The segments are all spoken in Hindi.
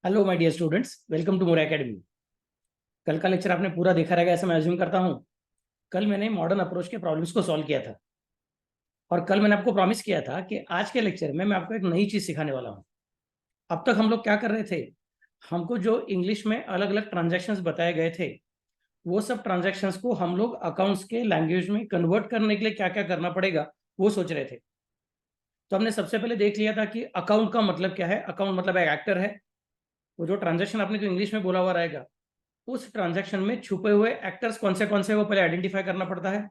Hello my dear students, welcome to Mora academy. कल का लेक्चर आपने पूरा देखा रहेगा ऐसा मैं अज्यूम करता हूँ। कल मैंने मॉडर्न अप्रोच के प्रॉब्लम्स को सॉल्व किया था और कल मैंने आपको प्रॉमिस किया था कि आज के लेक्चर में मैं आपको एक नई चीज़ सिखाने वाला हूँ। अब तक हम लोग क्या कर रहे थे, हमको जो इंग्लिश में अलग अलग ट्रांजैक्शंस बताए गए थे वो सब ट्रांजैक्शंस को हम लोग अकाउंट्स के लैंग्वेज में कन्वर्ट करने के लिए क्या क्या करना पड़ेगा वो सोच रहे थे। तो हमने सबसे पहले देख लिया था कि अकाउंट का मतलब क्या है। अकाउंट मतलब एक एक्टर है। वो जो ट्रांजैक्शन आपने जो इंग्लिश में बोला हुआ रहेगा उस ट्रांजैक्शन में छुपे हुए एक्टर्स कौन से वो पहले आइडेंटिफाई करना पड़ता है।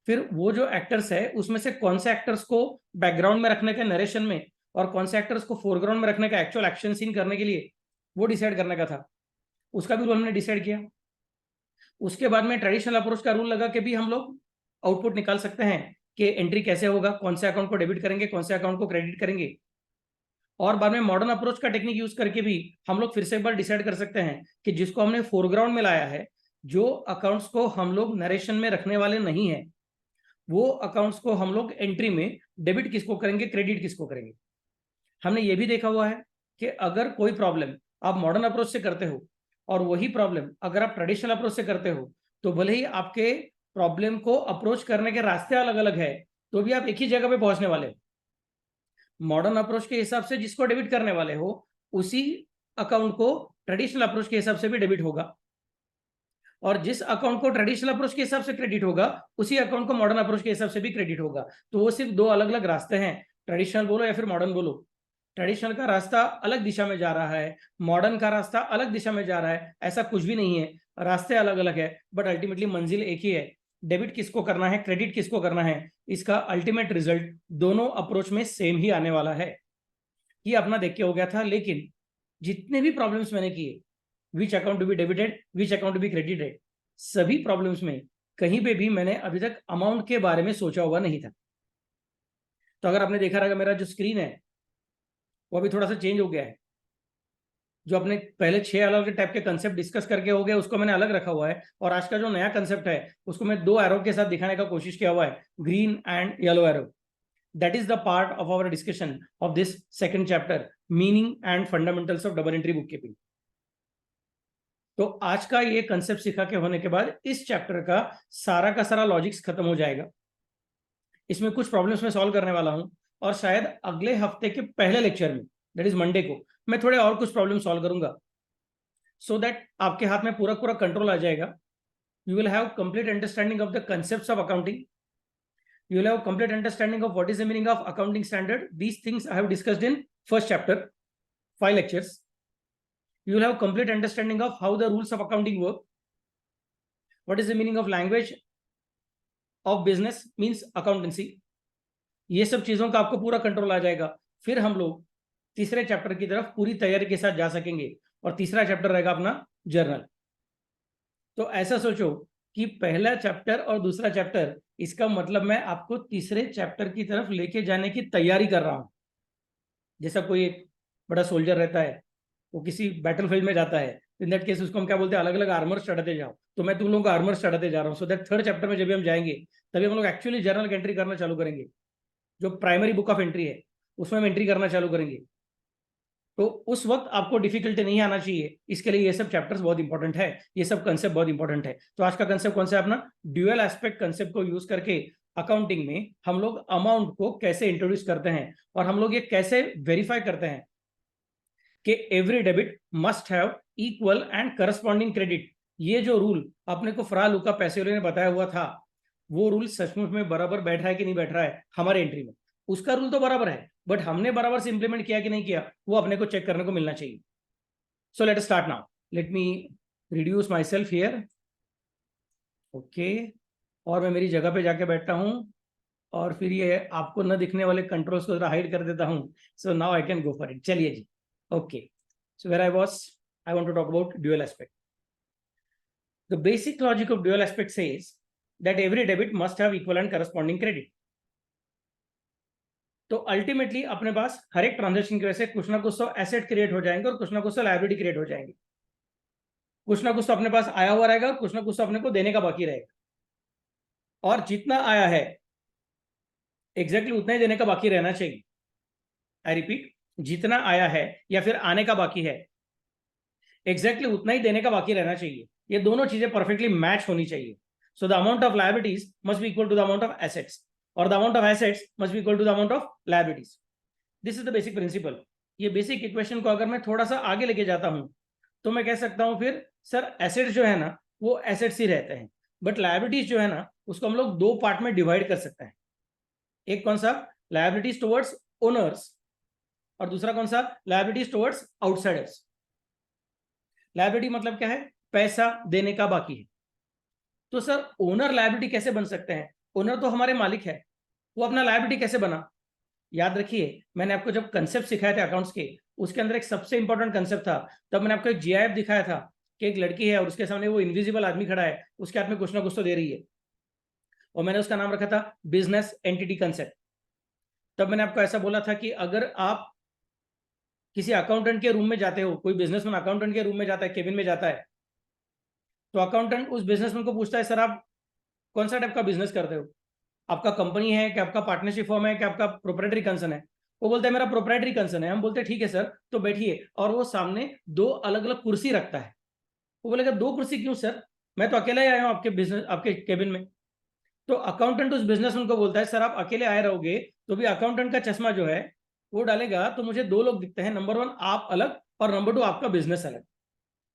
फिर वो जो एक्टर्स है उसमें से कौन से एक्टर्स को बैकग्राउंड में रखने का नरेशन में और कौन से एक्टर्स को फोरग्राउंड में रखने का एक्चुअल एक्शन सीन करने के लिए वो डिसाइड करने का था। उसका भी रूल हमने डिसाइड किया। उसके बाद में ट्रेडिशनल अप्रोच का रूल लगा कि भी हम लोग आउटपुट निकाल सकते हैं कि एंट्री कैसे होगा, कौन से अकाउंट को डेबिट करेंगे, कौन से अकाउंट को क्रेडिट करेंगे। और बाद में मॉडर्न अप्रोच का टेक्निक यूज करके भी हम लोग फिर से एक बार डिसाइड कर सकते हैं कि जिसको हमने फोरग्राउंड में लाया है, जो अकाउंट्स को हम लोग नरेशन में रखने वाले नहीं है, वो अकाउंट्स को हम लोग एंट्री में डेबिट किसको करेंगे, क्रेडिट किसको करेंगे। हमने ये भी देखा हुआ है कि अगर कोई प्रॉब्लम आप मॉडर्न अप्रोच से करते हो और वही प्रॉब्लम अगर आप ट्रेडिशनल अप्रोच से करते हो तो भले ही आपके प्रॉब्लम को अप्रोच करने के रास्ते अलग अलग है तो भी आप एक ही जगह पे पहुंचने वाले हो। मॉडर्न अप्रोच के हिसाब से जिसको डेबिट करने वाले हो उसी अकाउंट को ट्रेडिशनल अप्रोच के हिसाब से भी डेबिट होगा, और जिस अकाउंट को ट्रेडिशनल अप्रोच के हिसाब से क्रेडिट होगा उसी अकाउंट को मॉडर्न अप्रोच के हिसाब से भी क्रेडिट होगा। तो वो सिर्फ दो अलग अलग रास्ते हैं, ट्रेडिशनल बोलो या फिर मॉडर्न बोलो। ट्रेडिशनल का रास्ता अलग दिशा में जा रहा है, मॉडर्न का रास्ता अलग दिशा में जा रहा है, ऐसा कुछ भी नहीं है। रास्ते अलग अलग है बट अल्टीमेटली मंजिल एक ही है। डेबिट किसको करना है, क्रेडिट किसको करना है, इसका अल्टीमेट रिजल्ट दोनों अप्रोच में सेम ही आने वाला है। ये अपना देख के हो गया था। लेकिन जितने भी प्रॉब्लम्स मैंने किए, which account to be debited, which account to be credited, सभी प्रॉब्लम्स में कहीं पे भी मैंने अभी तक अमाउंट के बारे में सोचा हुआ नहीं था। तो अगर आपने देखा रहेगा मेरा जो स्क्रीन है वो अभी थोड़ा सा चेंज हो गया है। जो अपने पहले 6 अलग टाइप के कंसेप्ट डिस्कस करके हो गए उसको मैंने अलग रखा हुआ है, और आज का जो नया कंसेप्ट है उसको मैं 2 एरो के साथ दिखाने का कोशिश किया हुआ है, green and yellow arrow. That is the part of our discussion of this second chapter, meaning and fundamentals of double entry bookkeeping. तो आज का ये कंसेप्ट सिखा के होने के बाद इस चैप्टर का सारा लॉजिक्स खत्म हो जाएगा। इसमें कुछ प्रॉब्लम्स मैं सॉल्व करने वाला हूं और शायद अगले हफ्ते के पहले लेक्चर में, दैट इज मंडे को, मैं थोड़े और कुछ प्रॉब्लम सॉल्व करूंगा सो दैट आपके हाथ में पूरा पूरा कंट्रोल आ जाएगा। You will have complete understanding of the concepts of accounting. You will have complete understanding of what is the meaning of accounting standard. These things I have discussed in first chapter, 5 lectures. You will have complete understanding of how the rules of accounting work. What is the meaning of language of business means accountancy. ये सब चीजों का आपको पूरा कंट्रोल आ जाएगा। फिर हम लोग तीसरे चैप्टर की तरफ पूरी तैयारी के साथ जा सकेंगे और तीसरा चैप्टर रहेगा अपना जर्नल। तो ऐसा सोचो कि पहला चैप्टर और दूसरा चैप्टर, इसका मतलब मैं आपको तीसरे चैप्टर की तरफ लेके जाने की तैयारी कर रहा हूं। जैसा कोई एक बड़ा सोल्जर रहता है, वो किसी बैटलफील्ड में जाता है, इन दैट केस उसको हम क्या बोलते हैं, अलग अलग आर्मर्स चढ़ाते जाओ। तो मैं तुम लोगों को आर्मर्स चढ़ाते जा रहा हूँ सो दैट थर्ड चैप्टर में जब भी हम जाएंगे तभी हम लोग एक्चुअली जर्नल एंट्री करना चालू करेंगे। जो प्राइमरी बुक ऑफ एंट्री है उसमें हम एंट्री करना चालू करेंगे। तो उस वक्त आपको डिफिकल्टी नहीं आना चाहिए, इसके लिए ये सब चैप्टर्स बहुत इंपॉर्टेंट है, ये सब कंसेप्ट बहुत इंपॉर्टेंट है। तो आज का कंसेप्ट कौन सा है अपना, ड्यूअल एस्पेक्ट कंसेप्ट को यूज करके अकाउंटिंग में हम लोग अमाउंट को कैसे इंट्रोड्यूस करते हैं और हम लोग ये कैसे वेरीफाई करते हैं कि every debit must have equal and corresponding credit. ये जो रूल अपने को फ्रा लुका पैसेरो ने बताया हुआ था वो रूल सचमुच में बराबर बैठ रहा है कि नहीं बैठ रहा है हमारे एंट्री में। उसका रूल तो बराबर है बट हमने बराबर से इंप्लीमेंट किया कि नहीं किया वो अपने को चेक करने को मिलना चाहिए। So let start now. Let me reduce my self here. Okay, और मैं मेरी जगह पे जाके बैठता हूँ और फिर ये आपको न दिखने वाले कंट्रोल्स को जरा हाइड कर देता हूँ। So now I can go for it. चलिए जी। Okay, so where I was, I want to talk about dual aspect. The basic logic of dual aspect says that every debit must have equal and corresponding credit. तो अल्टीमेटली अपने पास हर एक ट्रांजेक्शन की वजह से कुछ ना कुछ तो एसेट क्रिएट हो जाएंगे और कुछ ना कुछ तो लायबिलिटी क्रिएट हो जाएंगे। कुछ ना कुछ तो अपने पास आया हुआ रहेगा और कुछ ना कुछ तो अपने को देने का बाकी रहेगा, और जितना आया है एग्जैक्टली उतना ही देने का बाकी रहना चाहिए। आई रिपीट, जितना आया है या फिर आने का बाकी है एग्जैक्टली उतना ही देने का बाकी रहना चाहिए। ये दोनों चीजें परफेक्टली मैच होनी चाहिए। So the amount of liabilities must be equal to the amount of assets और the amount of assets must be equal to the amount of liabilities. This is the basic principle. ये बेसिक इक्वेशन को अगर मैं थोड़ा सा आगे लेके जाता हूं तो मैं कह सकता हूं फिर सर एसेट्स जो है ना वो एसेट्स ही रहते हैं, बट लायबिलिटीज जो है ना उसको हम लोग दो पार्ट में डिवाइड कर सकते हैं। एक कौन सा, लायबिलिटीज टुवर्ड्स ओनर्स, और दूसरा कौन सा, लायबिलिटीज टुवर्ड्स आउटसाइडर्स। लायबिलिटी मतलब क्या है, पैसा देने का बाकी है। तो सर ओनर लायबिलिटी कैसे बन सकते हैं, ओनर तो हमारे मालिक है, वो अपना लायबिलिटी कैसे बना। याद रखिए मैंने आपको जब कंसेप्ट सिखाए थे अकाउंट्स के, उसके अंदर एक सबसे इंपॉर्टेंट कंसेप्ट था, तब मैंने आपको एक जीआईएफ दिखाया था कि एक लड़की है और उसके सामने वो इनविजिबल आदमी खड़ा है, उसके हाथ में कुछ ना कुछ तो दे रही है, और मैंने उसका नाम रखा था बिजनेस एंटिटी कंसेप्ट। तब मैंने आपको ऐसा बोला था कि अगर आप किसी अकाउंटेंट के रूम में जाते हो, कोई बिजनेसमैन अकाउंटेंट के रूम में जाता है, केबिन में जाता है, तो अकाउंटेंट उस बिजनेसमैन को पूछता है सर आप कौन सा टाइप का बिजनेस करते हो, आपका कंपनी है कि आपका पार्टनरशिप फर्म है कि आपका प्रोप्राइटरी कंसर्न है। वो बोलता है मेरा प्रोप्राइटरी कंसर्न है। हम बोलते हैं ठीक है सर तो बैठिए, और वो सामने दो अलग अलग कुर्सी रखता है। वो बोलेगा दो कुर्सी क्यों सर, मैं तो अकेला ही आया हूँ आपके बिजनेस आपके केबिन में। तो अकाउंटेंट उस बिजनेसमैन को बोलता है सर आप अकेले आए रहोगे तो भी अकाउंटेंट का चश्मा जो है वो डालेगा तो मुझे दो लोग दिखते हैं, नंबर वन आप अलग और नंबर टू आपका बिजनेस अलग।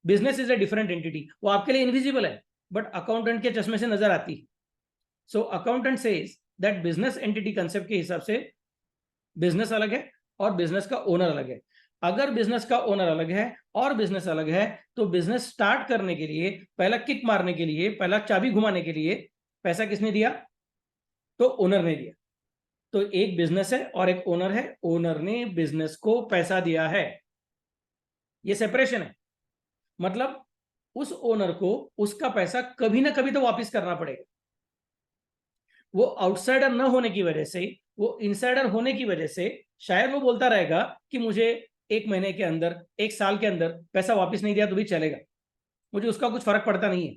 Business is a different entity, वो आपके लिए इनविजिबल है बट अकाउंटेंट के चश्मे से नजर आती है। So accountant says that business entity concept के हिसाब से बिजनेस अलग है और बिजनेस का ओनर अलग है। अगर बिजनेस का ओनर अलग है और बिजनेस अलग है तो बिजनेस स्टार्ट करने के लिए, पहला किक मारने के लिए, पहला चाबी घुमाने के लिए पैसा किसने दिया, तो ओनर ने दिया। तो एक बिजनेस है और एक ओनर है, ओनर ने बिजनेस को पैसा दिया है। ये सेपरेशन है। मतलब उस ओनर को उसका पैसा कभी ना कभी तो वापस करना पड़ेगा। वो आउटसाइडर न होने की वजह से, वो इनसाइडर होने की वजह से शायद वो बोलता रहेगा कि मुझे एक महीने के अंदर, एक साल के अंदर पैसा वापस नहीं दिया तो भी चलेगा, मुझे उसका कुछ फर्क पड़ता नहीं है।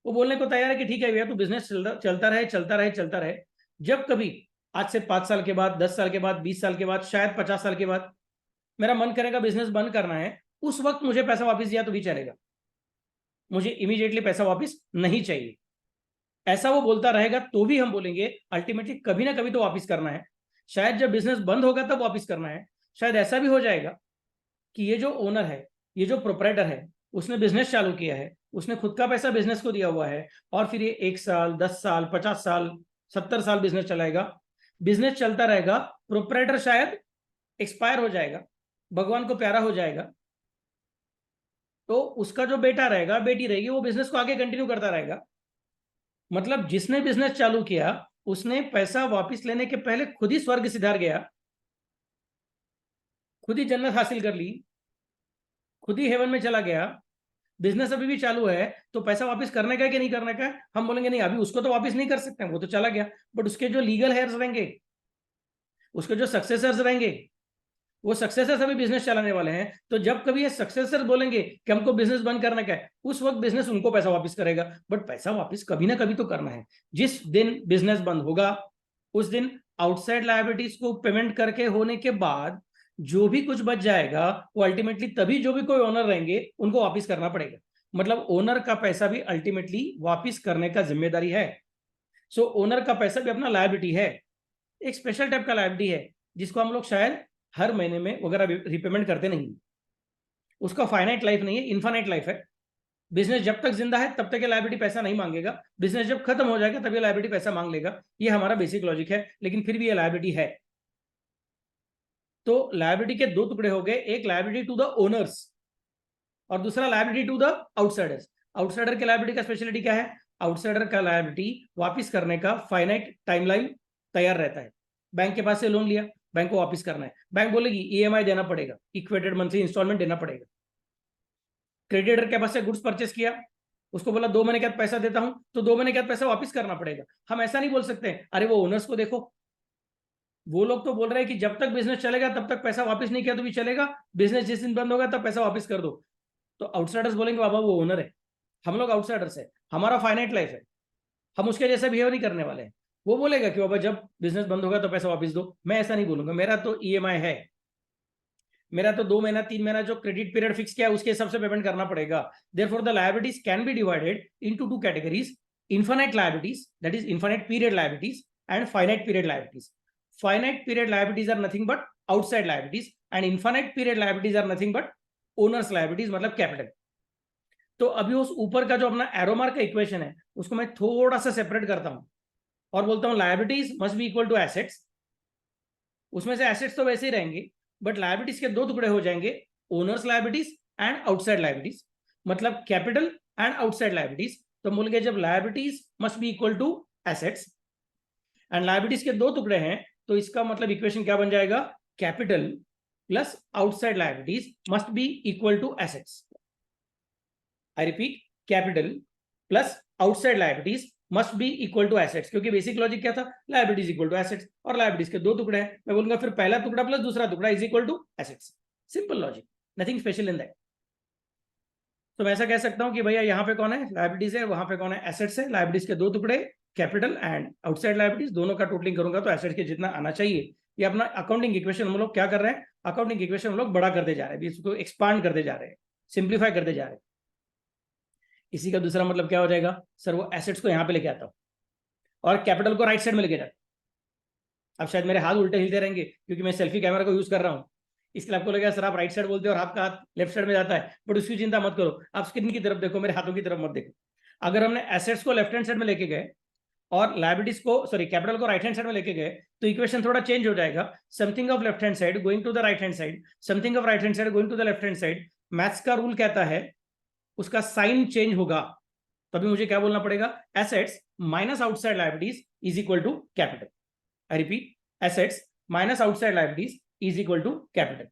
वो बोलने को तैयार है कि ठीक है भैया तो बिजनेस चलता रहे चलता रहे चलता रहे। जब कभी आज से 5 साल के बाद, 10 साल के बाद, 20 साल के बाद, शायद 50 साल के बाद मेरा मन करेगा बिजनेस बंद करना है, उस वक्त मुझे पैसा वापस दिया तो भी चलेगा, मुझे इमीडिएटली पैसा वापस नहीं चाहिए। ऐसा वो बोलता रहेगा तो भी हम बोलेंगे अल्टीमेटली कभी ना कभी तो वापस करना है। शायद जब बिजनेस बंद होगा तब वापस करना है। शायद ऐसा भी हो जाएगा कि ये जो ओनर है, ये जो प्रोपराइटर है, उसने बिजनेस चालू किया है, उसने खुद का पैसा बिजनेस को दिया हुआ है, और फिर ये 1 साल, 10 साल, 50 साल, 70 साल बिजनेस चलाएगा, बिजनेस चलता रहेगा। प्रोपराइटर शायद एक्सपायर हो जाएगा, भगवान को प्यारा हो जाएगा, तो उसका जो बेटा रहेगा, बेटी रहेगी, वो बिजनेस को आगे कंटिन्यू करता रहेगा। मतलब जिसने बिजनेस चालू किया उसने पैसा वापस लेने के पहले खुद ही स्वर्ग सिधार गया, खुद ही जन्नत हासिल कर ली, खुद ही हेवन में चला गया। बिजनेस अभी भी चालू है तो पैसा वापस करने का है कि नहीं करने का है, हम बोलेंगे नहीं अभी उसको तो वापस नहीं कर सकते हैं, वो तो चला गया। बट उसके जो लीगल हेयर्स रहेंगे, उसके जो सक्सेसर्स रहेंगे, वो सक्सेसर्स अभी बिजनेस चलाने वाले हैं। तो जब कभी ये सक्सेसर बोलेंगे कि हमको बिजनेस बंद करने का है, उस वक्त बिजनेस उनको पैसा वापस करेगा। बट पैसा वापस कभी ना कभी तो करना है। जिस दिन बिजनेस बंद होगा उस दिन आउटसाइड लायबिलिटीज को पेमेंट करके होने के बाद जो भी कुछ बच जाएगा वो अल्टीमेटली तभी जो भी कोई ओनर रहेंगे उनको वापस करना पड़ेगा। मतलब ओनर का पैसा भी अल्टीमेटली वापस करने का जिम्मेदारी है। सो ओनर का पैसा भी अपना लायबिलिटी है, एक स्पेशल टाइप का लायबिलिटी है जिसको हम लोग शायद हर महीने में वगैरह रिपेमेंट करते नहीं। उसका फाइनाइट लाइफ नहीं है, इनफाइनाइट लाइफ है। बिजनेस जब तक जिंदा है तब तक ये लायबिलिटी पैसा नहीं मांगेगा, बिजनेस जब खत्म हो जाएगा तब ये लायबिलिटी पैसा मांग लेगा। ये हमारा बेसिक लॉजिक है, लेकिन फिर भी ये लायबिलिटी है। तो लायबिलिटी के दो टुकड़े हो गए, एक लायबिलिटी टू द ओनर्स और दूसरा liability to the outsiders. Outsider के लायबिलिटी का स्पेशलिटी क्या है, आउटसाइडर का लायबिलिटी वापस करने का फाइनाइट टाइमलाइन तैयार रहता है। बैंक के पास से लोन लिया, बैंक को वापस करना है, बैंक बोलेगी ईएमआई देना पड़ेगा, इक्वेटेड मंथली इंस्टॉलमेंट देना पड़ेगा। क्रेडिटर के पास से गुड्स परचेस किया, उसको बोला 2 महीने के बाद पैसा देता हूं, तो 2 महीने के बाद पैसा वापस करना पड़ेगा। हम ऐसा नहीं बोल सकते अरे वो ओनर्स को देखो, वो लोग तो बोल रहे हैं कि जब तक बिजनेस चलेगा तब तक पैसा वापस नहीं किया तो भी चलेगा, बिजनेस जिस दिन बंद होगा तब पैसा वापस कर दो। तो आउटसाइडर्स बोलेंगे बाबा वो ओनर है, हम लोग आउटसाइडर्स है, हमारा फाइनाइट लाइफ है, हम उसके जैसे बिहेव नहीं करने वाले हैं। वो बोलेगा कि बाबा जब बिजनेस बंद होगा तो पैसा वापस दो, मैं ऐसा नहीं बोलूंगा, मेरा तो ईएमआई है। मेरा तो 2 महीना 3 महीना जो क्रेडिट पीरियड फिक्स किया है उसके हिसाब से पेमेंट करना पड़ेगा। Therefore the liabilities can be divided into 2 categories, infinite liabilities, that is infinite period liabilities, and finite period liabilities. Finite period liabilities are nothing but outside liabilities, and infinite period liabilities are nothing but owners liabilities, मतलब कैपिटल। तो अभी उस ऊपर का जो अपना एरो मार्क का इक्वेशन है उसको मैं थोड़ा सा सेपरेट करता हूं और बोलता हूं liabilities must be equal to assets. उसमें से एसेट्स तो वैसे ही रहेंगे, बट लायबिलिटीज के 2 टुकड़े हो जाएंगे, owners liabilities and outside liabilities, मतलब कैपिटल एंड आउटसाइड लायबिलिटीज। तो बोल गए जब liabilities must be equal to assets and liabilities के 2 टुकड़े हैं, तो इसका मतलब इक्वेशन क्या बन जाएगा, capital plus outside liabilities must be equal to assets. I repeat, capital plus outside liabilities must be equal to assets, क्योंकि बेसिक लॉजिक क्या था, लायबिलिटीज इक्वल टू एसेट्स, और लायबिलिटीज के 2 टुकड़े हैं, मैं बोलूंगा फिर पहला टुकड़ा प्लस दूसरा टुकड़ा is equal to assets. Simple logic, nothing special in that. तो मैं ऐसा कह सकता हूं कि भैया यहाँ पे कौन है, लायबिलिटीज है, वहां पे कौन है, एसेट्स है। लायबिलिटीज के 2 टुकड़े, कैपिटल एंड आउटसाइड लायबिलिटीज, दोनों का टोटलिंग करूंगा तो एसेट्स के जितना आना चाहिए। ये अपना अकाउंटिंग इक्वेशन हम लोग क्या कर रहे हैं, अकाउंटिंग इक्वेशन हम लोग बड़ा करते जा रहे हैं, इसको एक्सपांड करते जा रहे हैं, सिंप्लीफाई करते जा रहे हैं। इसी का दूसरा मतलब क्या हो जाएगा, सर वो एसेट्स को यहाँ पे लेके आता हूँ और कैपिटल को राइट साइड में लेके जाता। अब शायद मेरे हाथ उल्टे हिलते रहेंगे क्योंकि मैं सेल्फी कैमरा को यूज कर रहा हूँ, इसलिए आपको लगेगा सर आप राइट साइड बोलते हो और आपका हाथ लेफ्ट साइड में जाता है, बट उसकी चिंता मत करो, आप स्क्रीन की तरफ देखो, मेरे हाथों की तरफ मत देखो। अगर हमने एसेट्स को लेफ्ट हैंड साइड में लेके गए और लायबिलिटीज को, सॉरी कैपिटल को राइट हैंड साइड में लेके गए, तो इक्वेशन थोड़ा चेंज हो जाएगा। Something of left hand side going to the right hand side, something of right hand side going to the left hand side. Maths का रूल कहता है उसका साइन चेंज होगा, तभी मुझे क्या बोलना पड़ेगा, assets minus outside liabilities is equal to capital. I repeat, assets minus outside liabilities is equal to capital.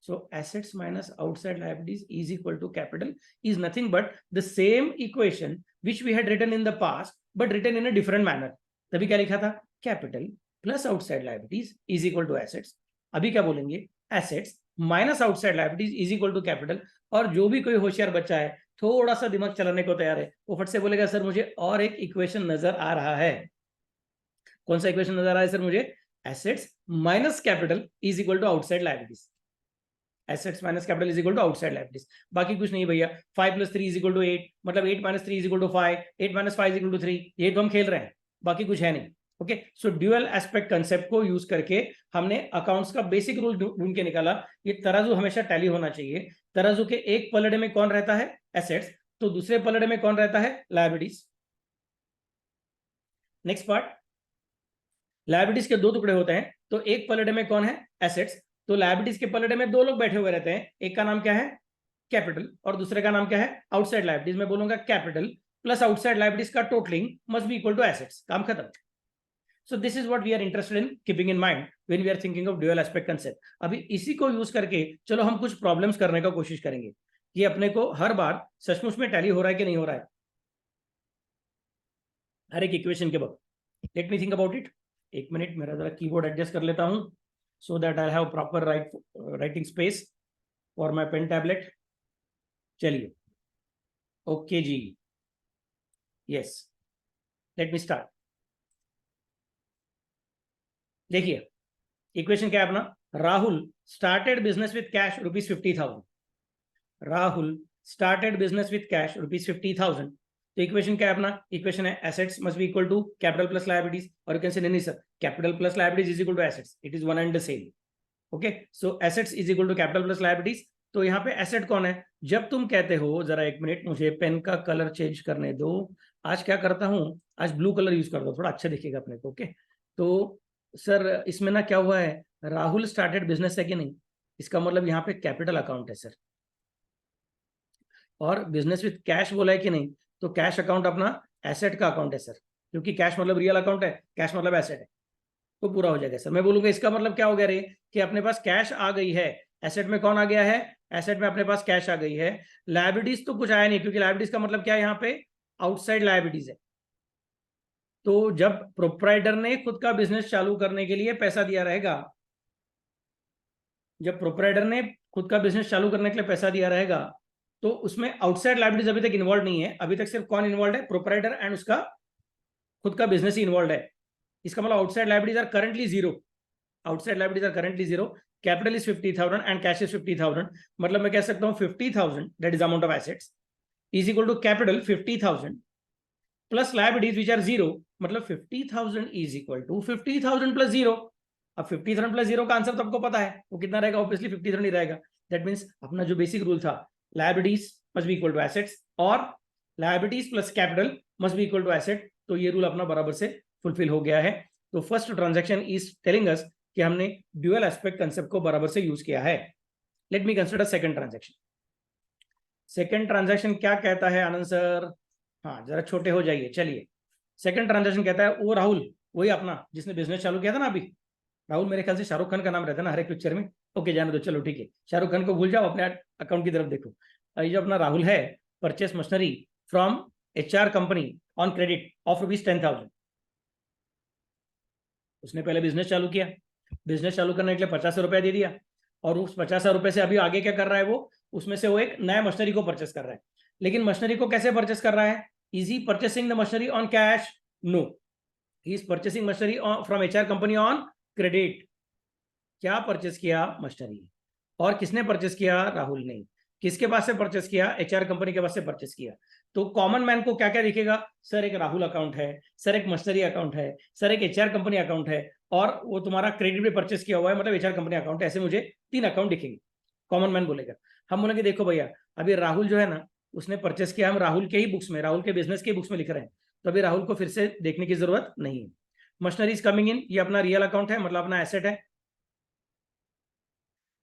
So assets minus outside liabilities is equal to capital is nothing but the same equation which we had written in the past but written in a different manner. तभी क्या लिखा था, capital plus outside liabilities is equal to assets. अभी क्या बोलेंगे, assets minus outside liabilities is equal to capital। और जो भी कोई होशियार बच्चा है, थोड़ा सा दिमाग चलाने को तैयार है, वो फट से बोलेगा सर मुझे और एक इक्वेशन नजर आ रहा है। कौन सा इक्वेशन नजर आ रहा है सर मुझे, assets minus capital is equal to outside liabilities. Assets minus capital is equal to outside liabilities, बाकी कुछ नहीं भैया। 5 + 3 इज इक्वल टू 8, मतलब 8 - 3 is equal to 5, 8 - 5 is equal to 3, ये तो हम खेल रहे हैं, बाकी कुछ है नहीं। ओके, सो ड्यूअल एस्पेक्ट कंसेप्ट को यूज करके हमने अकाउंट्स का बेसिक रूल ढूंढ के निकाला। ये तराजू हमेशा टैली होना चाहिए। तराजू के एक पलड़े में कौन रहता है, एसेट्स, तो दूसरे पलड़े में कौन रहता है, लायबिलिटीज। नेक्स्ट पार्ट, लायबिलिटीज के 2 टुकड़े होते हैं, तो एक पलड़े में कौन है, एसेट्स, तो लायबिलिटीज के पलड़े में 2 लोग बैठे हुए रहते हैं, एक का नाम क्या है, कैपिटल, और दूसरे का नाम क्या है, आउटसाइड लायबिलिटीज। मैं बोलूंगा कैपिटल प्लस आउटसाइड लायबिलिटीज का totalling must be equal to assets, काम खत्म। So this is what we are interested in keeping in mind when we are thinking of dual aspect concept. अभी इसी को यूज करके चलो हम कुछ प्रॉब्लम्स करने का कोशिश करेंगे कि अपने को हर बार सचमुच में टैली हो रहा है कि नहीं हो रहा है हर एक इक्वेशन के वक्त। Let me think about it. एक मिनट, मेरा जरा कीबोर्ड एडजस्ट कर लेता हूं so that I have proper writing space for my pen tablet. चलिए, ओके जी, यस, लेट मी स्टार्ट। देखिए इक्वेशन क्या है अपना, Rahul started business with cash ₹50,000। Rahul started business with cash ₹50,000। तो इक्वेशन क्या है अपना, इक्वेशन है assets must be equal to capital plus liabilities, और यू कैन से नहीं sir, capital plus liabilities is equal to assets, it is one and the same. Okay, so assets is equal to capital plus liabilities. तो यहाँ पे एसेट कौन है, जब तुम कहते हो, जरा एक मिनट मुझे पेन का कलर चेंज करने दो। आज क्या करता हूँ, आज ब्लू कलर यूज कर दो, थोड़ा अच्छा दिखेगा अपने को। ओके, तो सर इसमें ना क्या हुआ है, राहुल स्टार्टेड बिजनेस है कि नहीं, इसका मतलब यहाँ पे कैपिटल अकाउंट है सर, और बिजनेस विथ कैश बोला है कि नहीं, तो कैश अकाउंट अपना एसेट का अकाउंट है सर, क्योंकि कैश मतलब रियल अकाउंट है, कैश मतलब एसेट है, तो पूरा हो जाएगा सर। मैं बोलूंगा इसका मतलब क्या हो गया रे, कि अपने पास कैश आ गई है, एसेट में कौन आ गया है, एसेट में अपने पास कैश आ गई है। लायबिलिटीज तो कुछ आया नहीं, क्योंकि लायबिलिटीज का मतलब क्या है, यहाँ पे आउटसाइड लायबिलिटीज है। तो जब प्रोप्राइटर ने खुद का बिजनेस चालू करने के लिए पैसा दिया रहेगा, जब प्रोप्राइटर ने खुद का बिजनेस चालू करने के लिए पैसा दिया रहेगा, तो उसमें आउटसाइड लायबिलिटीज अभी तक इन्वॉल्व नहीं है। अभी तक सिर्फ कौन इन्वॉल्व है, प्रोप्राइटर एंड उसका खुद का बिजनेस ही इन्वॉल्व है। इसका मतलब outside liabilities are currently zero, outside liabilities are currently zero. Capital is 50,000 and cash is 50,000, मतलब मैं कह सकता हूँ 50,000 that is amount of assets is equal to capital 50,000 plus liabilities which are 0, मतलब 50,000 इज इक्वल टू 50,000 प्लस 0। अब 50,000 प्लस 0 का आंसर तो आपको पता है वो कितना रहेगा, ऑब्वियसली 50,000 ही रहेगा। दैट मीन्स अपना जो बेसिक रूल था, liabilities must be equal to assets और liabilities plus capital must be equal to asset, तो ये रूल अपना बराबर से फुलफिल हो गया है। तो first transaction is telling us कि हमने ड्यूअल एस्पेक्ट कांसेप्ट को बराबर से यूज किया है। Let me consider second transaction. Second transaction क्या कहता है आनंद सर? हाँ जरा छोटे हो जाइए। चलिए सेकंड ट्रांजैक्शन कहता है, वो राहुल वही अपना जिसने बिजनेस चालू किया था ना अभी, राहुल मेरे ख्याल से शाहरुख खान का नाम रहता है ना हर एक पिक्चर में। ओके जाने दो, चलो ठीक है, शाहरुख खान को भूल जाओ, अपने अकाउंट की तरफ देखो। ये जो अपना राहुल है, purchase machinery from HR company on credit of ₹10,000। उसने पहले बिजनेस चालू किया, बिजनेस चालू करने के लिए 50,000 रुपया दे दिया, और उस 50,000 रुपए से अभी आगे क्या कर रहा है वो, उसमें से वो एक नया मशीनरी को परचेस कर रहा है। लेकिन मशीनरी को कैसे परचेस कर रहा है? Is he purchasing the machinery on cash? No, he is purchasing machinery from HR company on credit. क्या परचेस किया? मशीनरी। और किसने परचेस किया? राहुल ने। किसके पास से परचेस किया? HR कंपनी के पास से परचेस किया। तो कॉमन मैन को क्या क्या दिखेगा? सर एक राहुल अकाउंट है, सर एक मशीनरी अकाउंट है, सर एक HR कंपनी अकाउंट है, और वो तुम्हारा क्रेडिट पे परचेस किया हुआ है, मतलब HR कंपनी अकाउंट है। ऐसे मुझे 3 अकाउंट दिखेंगे। कॉमन मैन बोलेगा। हम बोलेंगे देखो भैया अभी राहुल जो है ना उसने परचेस किया, हम राहुल के ही बुक्स में, राहुल के बिजनेस के बुक्स में लिख रहे हैं, तो अभी राहुल को फिर से देखने की जरूरत नहीं है। मशीनरी इज कमिंग इन, ये अपना रियल अकाउंट है, मतलब अपना एसेट है।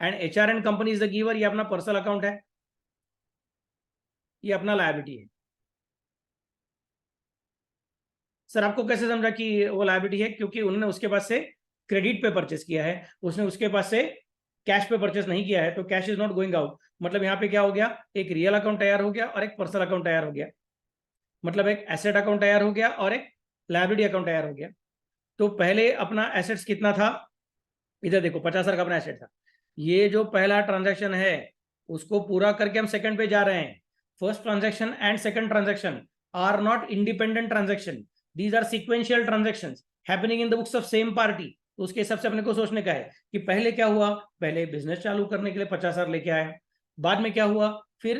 And HR and company is the giver, ये अपना पर्सनल अकाउंट है, ये अपना लायबिलिटी है। सर आपको कैसे समझा कि वो लायबिलिटी है? क्योंकि उन्होंने उसके पास से क्रेडिट पे परचेस किया है, उसने उसके पास से कैश पे परचेस नहीं किया है, तो cash is not going out. मतलब यहाँ पे क्या हो गया, एक रियल अकाउंट तैयार हो गया और एक पर्सनल अकाउंट तैयार हो गया, मतलब एक एसेट अकाउंट तैयार हो गया और एक लायबिलिटी अकाउंट तैयार हो गया। तो पहले अपना एसेट्स कितना था, इधर देखो 50,000 का अपना एसेट था। ये जो पहला ट्रांजैक्शन है उसको पूरा करके हम सेकंड पे जा रहे हैं। First transaction and second transaction are not independent transaction, these are sequential transactions happening in the books of same party. तो उसके हिसाब से अपने को सोचने का है कि पहले क्या हुआ, पहले बिजनेस चालू करने के लिए 50,000 लेके आया, बाद में क्या हुआ, फिर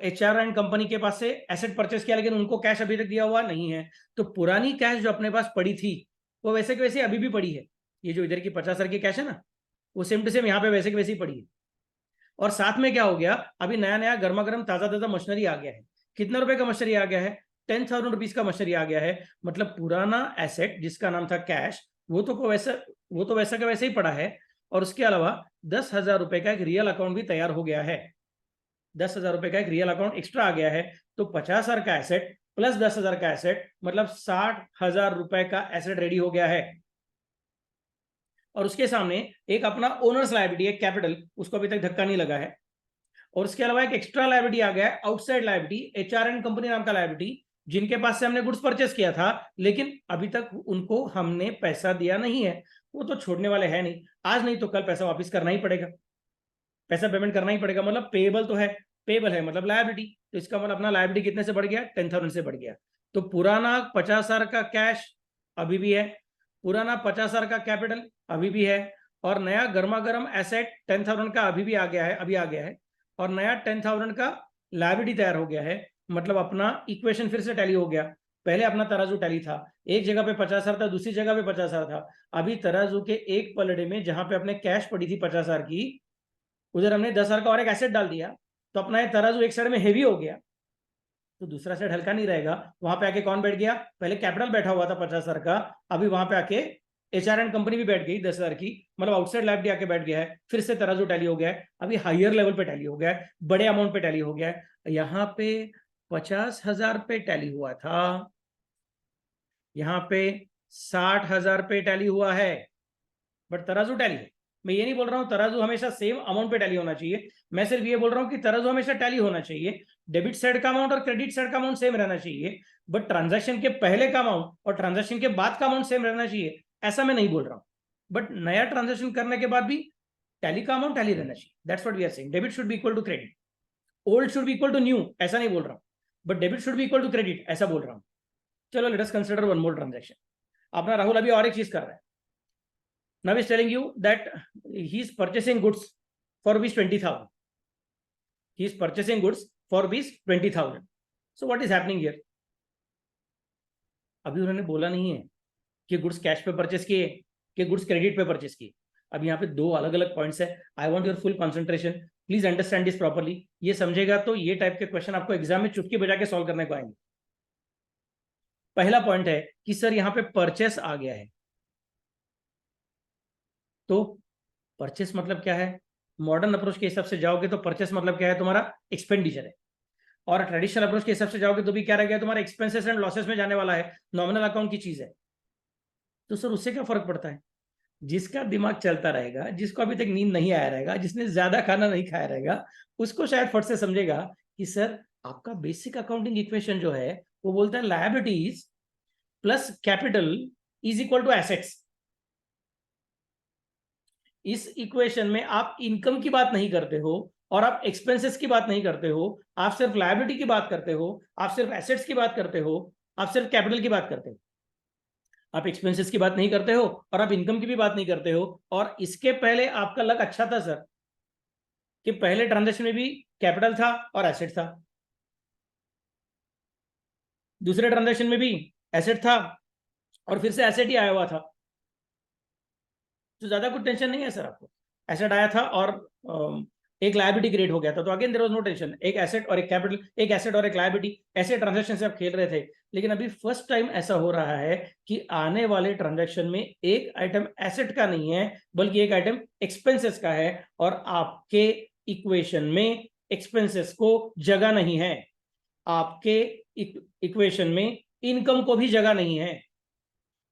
HR एंड कंपनी के पास से एसेट परचेस किया, लेकिन उनको कैश अभी तक दिया हुआ नहीं है। तो पुरानी कैश जो अपने पास पड़ी थी वो वैसे के वैसे अभी भी पड़ी है। ये जो इधर की 50,000 की कैश है ना, वो सेम टू सेम यहाँ पे वैसे की वैसे ही पड़ी है। और साथ में क्या हो गया, अभी नया नया गर्मा गर्म ताजा ताजा मशीनरी आ गया है। कितना रुपए का मशीनरी आ गया है? 10,000 रुपीज का मशीनरी आ गया है। मतलब पुराना एसेट जिसका नाम था कैश, वो तो वैसा का वैसे ही पड़ा है, और उसके अलावा 10,000 रुपए का एक रियल अकाउंट भी तैयार हो गया है। 10,000 रुपए का एक रियल अकाउंट एक्स्ट्रा आ गया है। तो 50,000 का एसेट प्लस 10,000 का एसेट, मतलब 60,000 रुपए का एसेट रेडी हो गया है। और उसके सामने एक अपना ओनर्स लायबिलिटी है कैपिटल, उसको अभी तक धक्का नहीं लगा है। और उसके अलावा एक एक्स्ट्रा लायबिलिटी आ गया है, outside liability, HR and company नाम का लायबिलिटी, जिनके पास से हमने गुड्स परचेस किया था, लेकिन अभी तक उनको हमने पैसा दिया नहीं है। वो तो छोड़ने वाले हैं नहीं, आज नहीं तो कल पैसा वापस करना ही पड़ेगा, पैसा पेमेंट करना ही पड़ेगा। मतलब पेएबल तो है, पेएबल है मतलब लायबिलिटी, तो इसका मतलब अपना लायबिलिटी कितने से बढ़ गया? 10,000 से बढ़ गया। तो पुराना 50,000 का कैश अभी भी है, पुराना 50,000 का कैपिटल अभी भी है, और नया गर्मा गर्म एसेट 10,000 का अभी भी आ गया है, अभी आ गया है, और नया 10,000 का लायबिलिटी तैयार हो गया है। मतलब अपना इक्वेशन फिर से टैली हो गया। पहले अपना तराजू टैली था, एक जगह पे 50,000 था, दूसरी जगह पे 50,000 था। अभी तराजू के एक पलड़े में जहां पे अपने कैश पड़ी थी 50,000 की, उधर हमने 10,000 का और एक एसेट डाल दिया, तो अपना ये तराजू एक साइड में हेवी हो गया, तो दूसरा साइड हल्का नहीं रहेगा। वहां पे आके कौन बैठ गया? पहले कैपिटल बैठा हुआ था 50,000 का, अभी वहां पे आके HR एंड कंपनी भी बैठ गई 10,000 की, मतलब आउटसाइड लायबिलिटी आके बैठ गया है। फिर से तराजू टैली हो गया है, अभी हायर लेवल पे टैली हो गया है, बड़े अमाउंट पे टैली हो गया है। यहाँ पे 50,000 पे टैली हुआ था, यहाँ पे 60,000 पे टैली हुआ है, बट तराजू टैली है। मैं ये नहीं बोल रहा हूं तराजू हमेशा सेम अमाउंट पे टैली होना चाहिए, मैं सिर्फ ये बोल रहा हूं कि तराजू हमेशा टैली होना चाहिए। डेबिट साइड का अमाउंट और क्रेडिट साइड का अमाउंट सेम रहना चाहिए, बट ट्रांजैक्शन के पहले का अमाउंट और ट्रांजैक्शन के बाद का अमाउंट सेम रहना चाहिए, ऐसा मैं नहीं बोल रहा हूं। बट नया ट्रांजैक्शन करने के बाद भी टैली का अमाउंट टैली रहना चाहिए, that's what we are saying. Debit should be equal to credit, old should be equal to new, ऐसा नहीं बोल रहा हूं, but debit should be equal to credit ऐसा बोल रहा हूं। चलो let us consider one more transaction. अपना राहुल अभी और एक चीज कर रहा है, Now he's telling you that he's purchasing goods for rupees 20,000. He is purchasing goods for rupees 20,000. So what is happening here? अभी उन्होंने बोला नहीं है कि गुड्स कैश पे परचेस किए कि गुड्स क्रेडिट पे परचेस किए. अब यहाँ पे दो अलग अलग पॉइंट्स है. I want your full concentration. Please understand this properly. ये समझेगा तो ये टाइप के क्वेश्चन आपको एग्जाम में चुटकी बजा के सॉल्व करने को आएंगे. पहला पॉइंट है कि सर यहाँ पे परचेस आ गया है. तो परचेस मतलब क्या है? मॉडर्न अप्रोच के हिसाब से जाओगे तो परचेस मतलब क्या है? तुम्हारा एक्सपेंडिचर है. और ट्रेडिशनल अप्रोच के हिसाब से जाओगे तो भी क्या रह गया? तुम्हारा एक्सपेंसेस एंड लॉसेस में जाने वाला है. नॉमिनल अकाउंट की चीज है. तो सर उससे क्या फर्क पड़ता है? जिसका दिमाग चलता रहेगा, जिसको अभी तक नींद नहीं आया रहेगा, जिसने ज्यादा खाना नहीं खाया रहेगा, उसको शायद फट से समझेगा कि सर आपका बेसिक अकाउंटिंग इक्वेशन जो है वो बोलता है liabilities plus capital is equal to assets. इस इक्वेशन में आप इनकम की बात नहीं करते हो और आप एक्सपेंसेस की बात नहीं करते हो. आप सिर्फ लायबिलिटी की बात करते हो, आप सिर्फ एसेट्स की बात करते हो, आप सिर्फ कैपिटल की बात करते हो. आप एक्सपेंसेस की बात नहीं करते हो और आप इनकम की भी बात नहीं करते हो. और इसके पहले आपका लक अच्छा था सर कि पहले ट्रांजैक्शन में भी कैपिटल था और एसेट था, दूसरे ट्रांजैक्शन में भी एसेट था और फिर से एसेट ही आया हुआ था. तो ज्यादा कुछ टेंशन नहीं है सर आपको. एसेट आया था और एक लायबिलिटी क्रिएट हो गया था, तो again there was no tension. एक एसेट और एक कैपिटल, एक एसेट और एक लायबिलिटी, ऐसे ट्रांजैक्शन से आप खेल रहे थे. लेकिन अभी फर्स्ट टाइम ऐसा हो रहा है कि आने वाले ट्रांजैक्शन में एक आइटम एसेट का नहीं है बल्कि एक आइटम एक्सपेंसेस का है. और आपके इक्वेशन में एक्सपेंसेस को जगह नहीं है, आपके इक्वेशन में इनकम को भी जगह नहीं है.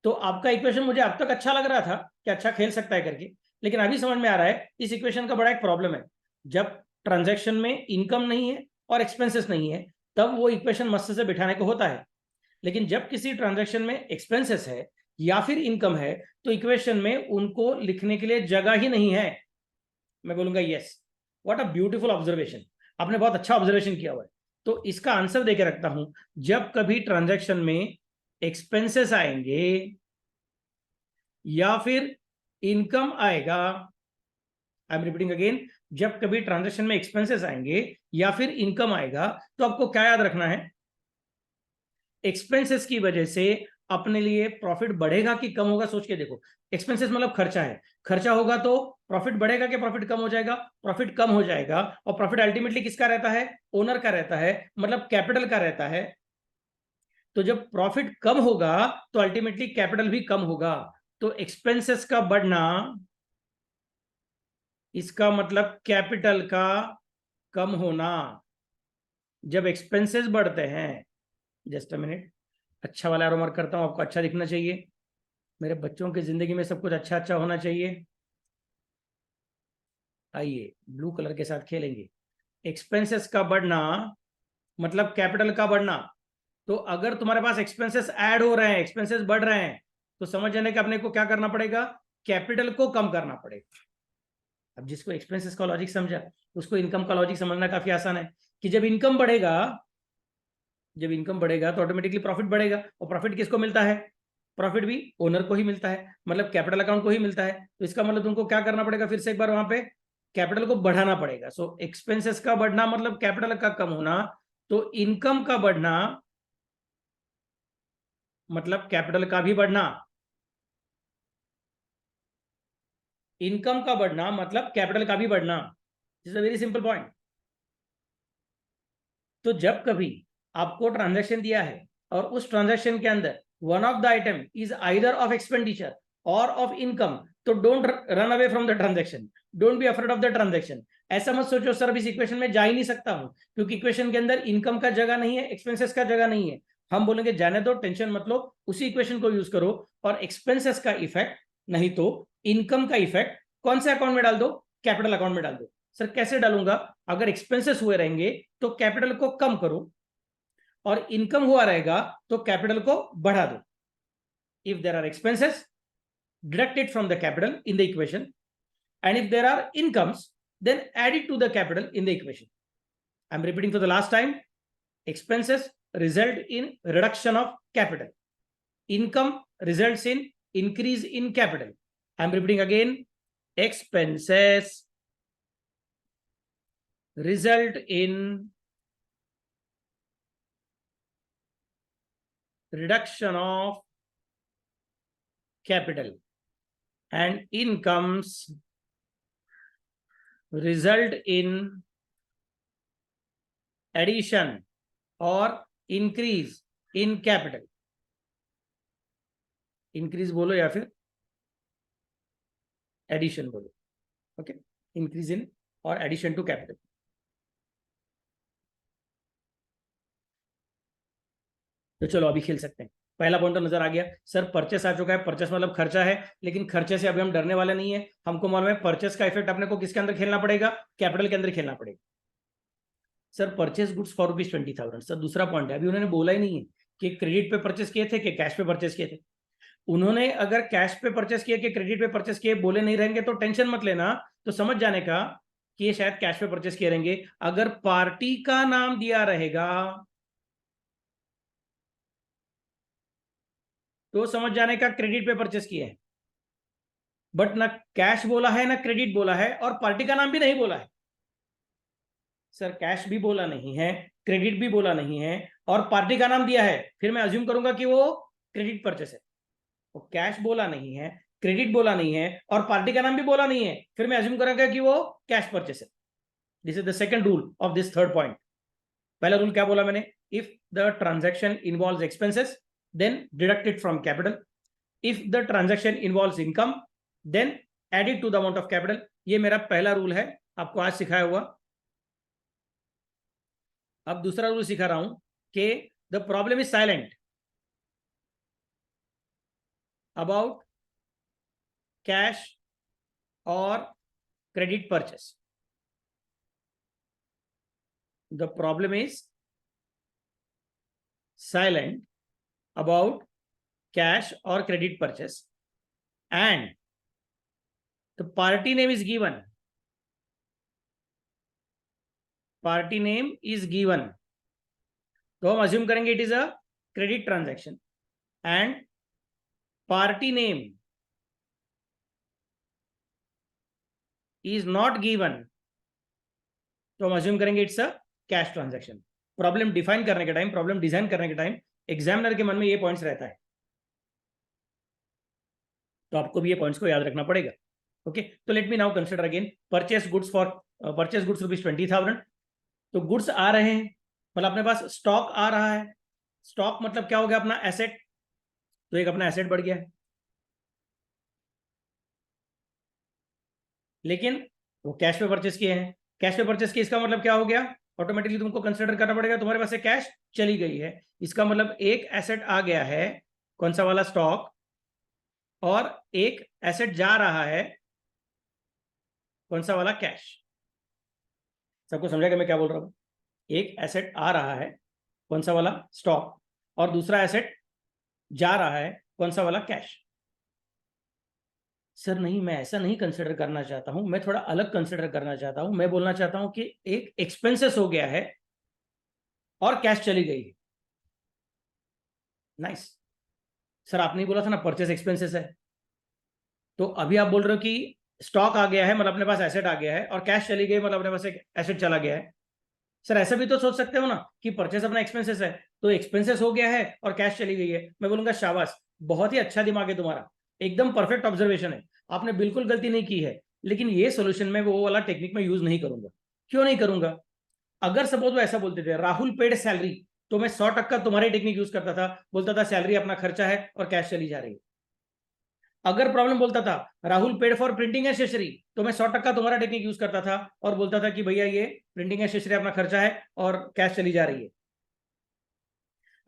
तो आपका इक्वेशन मुझे अब तक अच्छा लग रहा था कि अच्छा खेल सकता है करके, लेकिन अभी समझ में आ रहा है इस इक्वेशन का बड़ा एक प्रॉब्लम है. जब ट्रांजैक्शन में इनकम नहीं है और एक्सपेंसेस नहीं है तब वो इक्वेशन मस्त से बिठाने को होता है. लेकिन जब किसी ट्रांजैक्शन में एक्सपेंसेस है या फिर इनकम है तो इक्वेशन में उनको लिखने के लिए जगह ही नहीं है. मैं बोलूंगा yes, what a beautiful observation. आपने बहुत अच्छा ऑब्जर्वेशन किया हुआ है. तो इसका आंसर देके रखता हूं. जब कभी ट्रांजैक्शन में एक्सपेंसेस आएंगे या फिर इनकम आएगा, आई एम रिपीटिंग अगेन, जब कभी ट्रांजैक्शन में एक्सपेंसेस आएंगे या फिर इनकम आएगा तो आपको क्या याद रखना है? एक्सपेंसेस की वजह से अपने लिए प्रॉफिट बढ़ेगा कि कम होगा सोच के देखो. एक्सपेंसेस मतलब खर्चा है. खर्चा होगा तो प्रॉफिट बढ़ेगा कि प्रॉफिट कम हो जाएगा? प्रॉफिट कम हो जाएगा. और प्रॉफिट अल्टीमेटली किसका रहता है? ओनर का रहता है, मतलब कैपिटल का रहता है. तो जब प्रॉफिट कम होगा तो अल्टीमेटली कैपिटल भी कम होगा. तो एक्सपेंसेस का बढ़ना, इसका मतलब कैपिटल का कम होना. जब एक्सपेंसेस बढ़ते हैं, जस्ट अ मिनट, अच्छा वाला एरो मार्क करता हूं, आपको अच्छा दिखना चाहिए. मेरे बच्चों की जिंदगी में सब कुछ अच्छा अच्छा होना चाहिए. आइए ब्लू कलर के साथ खेलेंगे. एक्सपेंसेस का बढ़ना मतलब कैपिटल का बढ़ना. तो अगर तुम्हारे पास एक्सपेंसेस ऐड हो रहे हैं, एक्सपेंसेस बढ़ रहे हैं, तो समझ जाने कि अपने को क्या करना पड़ेगा? कैपिटल को कम करना पड़ेगा. अब जिसको एक्सपेंसेस का लॉजिक समझा उसको इनकम का लॉजिक समझना काफी आसान है कि जब इनकम बढ़ेगा तो ऑटोमेटिकली प्रॉफिट बढ़ेगा. और प्रॉफिट किसको मिलता है? प्रॉफिट भी ओनर को ही मिलता है, मतलब कैपिटल अकाउंट को ही मिलता है. तो इसका मतलब तुमको क्या करना पड़ेगा? फिर से एक बार वहां पे कैपिटल को बढ़ाना पड़ेगा. सो एक्सपेंसेस का बढ़ना मतलब कैपिटल का कम होना. तो इनकम का बढ़ना मतलब कैपिटल का भी बढ़ना. इनकम का बढ़ना मतलब कैपिटल का भी बढ़ना. This is a very simple point. तो जब कभी आपको ट्रांजैक्शन दिया है और उस ट्रांजैक्शन के अंदर one of the item is either of expenditure और ऑफ इनकम, तो don't run away from the transaction, don't be afraid of the transaction. ऐसा मत सोचो सर इस इक्वेशन में जा ही नहीं सकता हूं क्योंकि इक्वेशन के अंदर इनकम का जगह नहीं है, एक्सपेंसेस का जगह नहीं है. हम बोलेंगे जाने दो, टेंशन मत लो, उसी इक्वेशन को यूज करो और एक्सपेंसेस का इफेक्ट नहीं तो इनकम का इफेक्ट कौन से अकाउंट में डाल दो? कैपिटल अकाउंट में डाल दो. सर कैसे डालूंगा? अगर एक्सपेंसेस हुए रहेंगे तो कैपिटल को कम करो और इनकम हुआ रहेगा तो कैपिटल को बढ़ा दो. If there are expenses, deduct it from the capital in the equation, and if there are incomes, then add it to the capital in the equation. I'm repeating for the last time. Expenses result in reduction of capital, income results in increase in capital. I am repeating again, expenses result in reduction of capital and incomes result in addition or increase in capital. Increase बोलो या फिर एडिशन बोलो, ओके, इंक्रीज इन और एडिशन टू कैपिटल। तो चलो अभी खेल सकते हैं। पहला पॉइंट तो नजर आ गया सर, परचेस आ चुका है, परचेस मतलब खर्चा है, लेकिन खर्चे से अभी हम डरने वाले नहीं है। हमको मालूम है परचेस का इफेक्ट अपने को किसके अंदर खेलना पड़ेगा, कैपिटल के अंदर खेलना पड़ेगा। Sir purchase goods for ₹20,000, sir दूसरा पॉइंट है, अभी उन्होंने बोला ही नहीं है कि क्रेडिट पे परचेस किए थे कि कैश पे परचेस किए थे। उन्होंने अगर कैश पे परचेस किए कि क्रेडिट पे परचेस किए बोले नहीं रहेंगे तो टेंशन मत लेना, तो समझ जाने का कि ये शायद कैश पे परचेस किए रहेंगे। अगर पार्टी का नाम दिया रहेगा तो समझ जाने का क्रेडिट पे परचेस किए है, बट ना कैश बोला है ना क्रेडिट बोला है और पार्टी का नाम भी नहीं बोला है। सर कैश भी बोला नहीं है, क्रेडिट भी बोला नहीं है और पार्टी का नाम दिया है, फिर मैं अज्यूम करूंगा कि वो क्रेडिट परचेस है। वो कैश बोला नहीं है, क्रेडिट बोला नहीं है और पार्टी का नाम भी बोला नहीं है, फिर मैं अज्यूम करूंगा कि वो कैश परचेस है। This is the second rule of this third point. पहला रूल क्या बोला मैंने, if the transaction involves expenses then deduct it from capital, if the transaction involves income then add it to the amount of capital. ये मेरा पहला रूल है, आपको आज सिखाया हुआ। अब दूसरा रूल सिखा रहा हूं कि the problem is silent about cash और credit purchase. The problem is silent about cash or credit purchase and the party name is given, party name is given, तो हम अज्यूम करेंगे it is a credit transaction and party name is not given, तो हम अज्यूम करेंगे it's a cash transaction. Problem define करने के टाइम, प्रॉब्लम डिजाइन करने के टाइम एग्जामिनर के मन में ये पॉइंट्स रहता है, तो आपको भी ये पॉइंट्स को याद रखना पड़ेगा। ओके, तो let me now consider again purchase goods for purchase goods ₹20,000। तो गुड्स आ रहे हैं, मतलब अपने पास स्टॉक आ रहा है। स्टॉक मतलब क्या हो गया, अपना एसेट, तो एक अपना एसेट बढ़ गया है, लेकिन वो कैश पे परचेस किए हैं। कैश पे परचेस किए इसका मतलब क्या हो गया, ऑटोमेटिकली तुमको कंसिडर करना पड़ेगा तुम्हारे पास से कैश चली गई है। इसका मतलब एक एसेट आ गया है, कौन सा वाला, स्टॉक, और एक एसेट जा रहा है, कौन सा वाला, कैश। सबको समझा मैं क्या बोल रहा हूं, एक एसेट आ रहा है, कौन सा वाला, स्टॉक, और दूसरा एसेट जा रहा है, कौन सा वाला, कैश। सर नहीं, मैं ऐसा नहीं कंसिडर करना चाहता हूं, मैं थोड़ा अलग कंसिडर करना चाहता हूं। मैं बोलना चाहता हूं कि एक एक्सपेंसेस हो गया है और कैश चली गई है। नाइस सर, आपने ही बोला था ना परचेस एक्सपेंसेस है, तो अभी आप बोल रहे हो कि स्टॉक आ गया है मतलब अपने पास एसेट आ गया है, और कैश चली गई मतलब अपने पास एक एसेट चला गया है। सर ऐसा भी तो सोच सकते हो ना कि परचेस अपना एक्सपेंसेस है, तो एक्सपेंसेस हो गया है और कैश चली गई है। मैं बोलूंगा शाबाश, बहुत ही अच्छा दिमाग है तुम्हारा, एकदम परफेक्ट ऑब्जर्वेशन है, आपने बिल्कुल गलती नहीं की है। लेकिन ये सोल्यूशन में वो वाला टेक्निक में यूज नहीं करूंगा। क्यों नहीं करूंगा, अगर सपोज वो ऐसा बोलते थे राहुल पेड सैलरी, तो मैं 100% तुम्हारी टेक्निक यूज करता था, बोलता था सैलरी अपना खर्चा है और कैश चली जा रही है। अगर प्रॉब्लम बोलता था Rahul paid for printing accessory, तो मैं 100% तुम्हारा टेक्निक यूज करता था और बोलता था कि भैया ये प्रिंटिंग एसेसरी अपना खर्चा है और कैश चली जा रही है।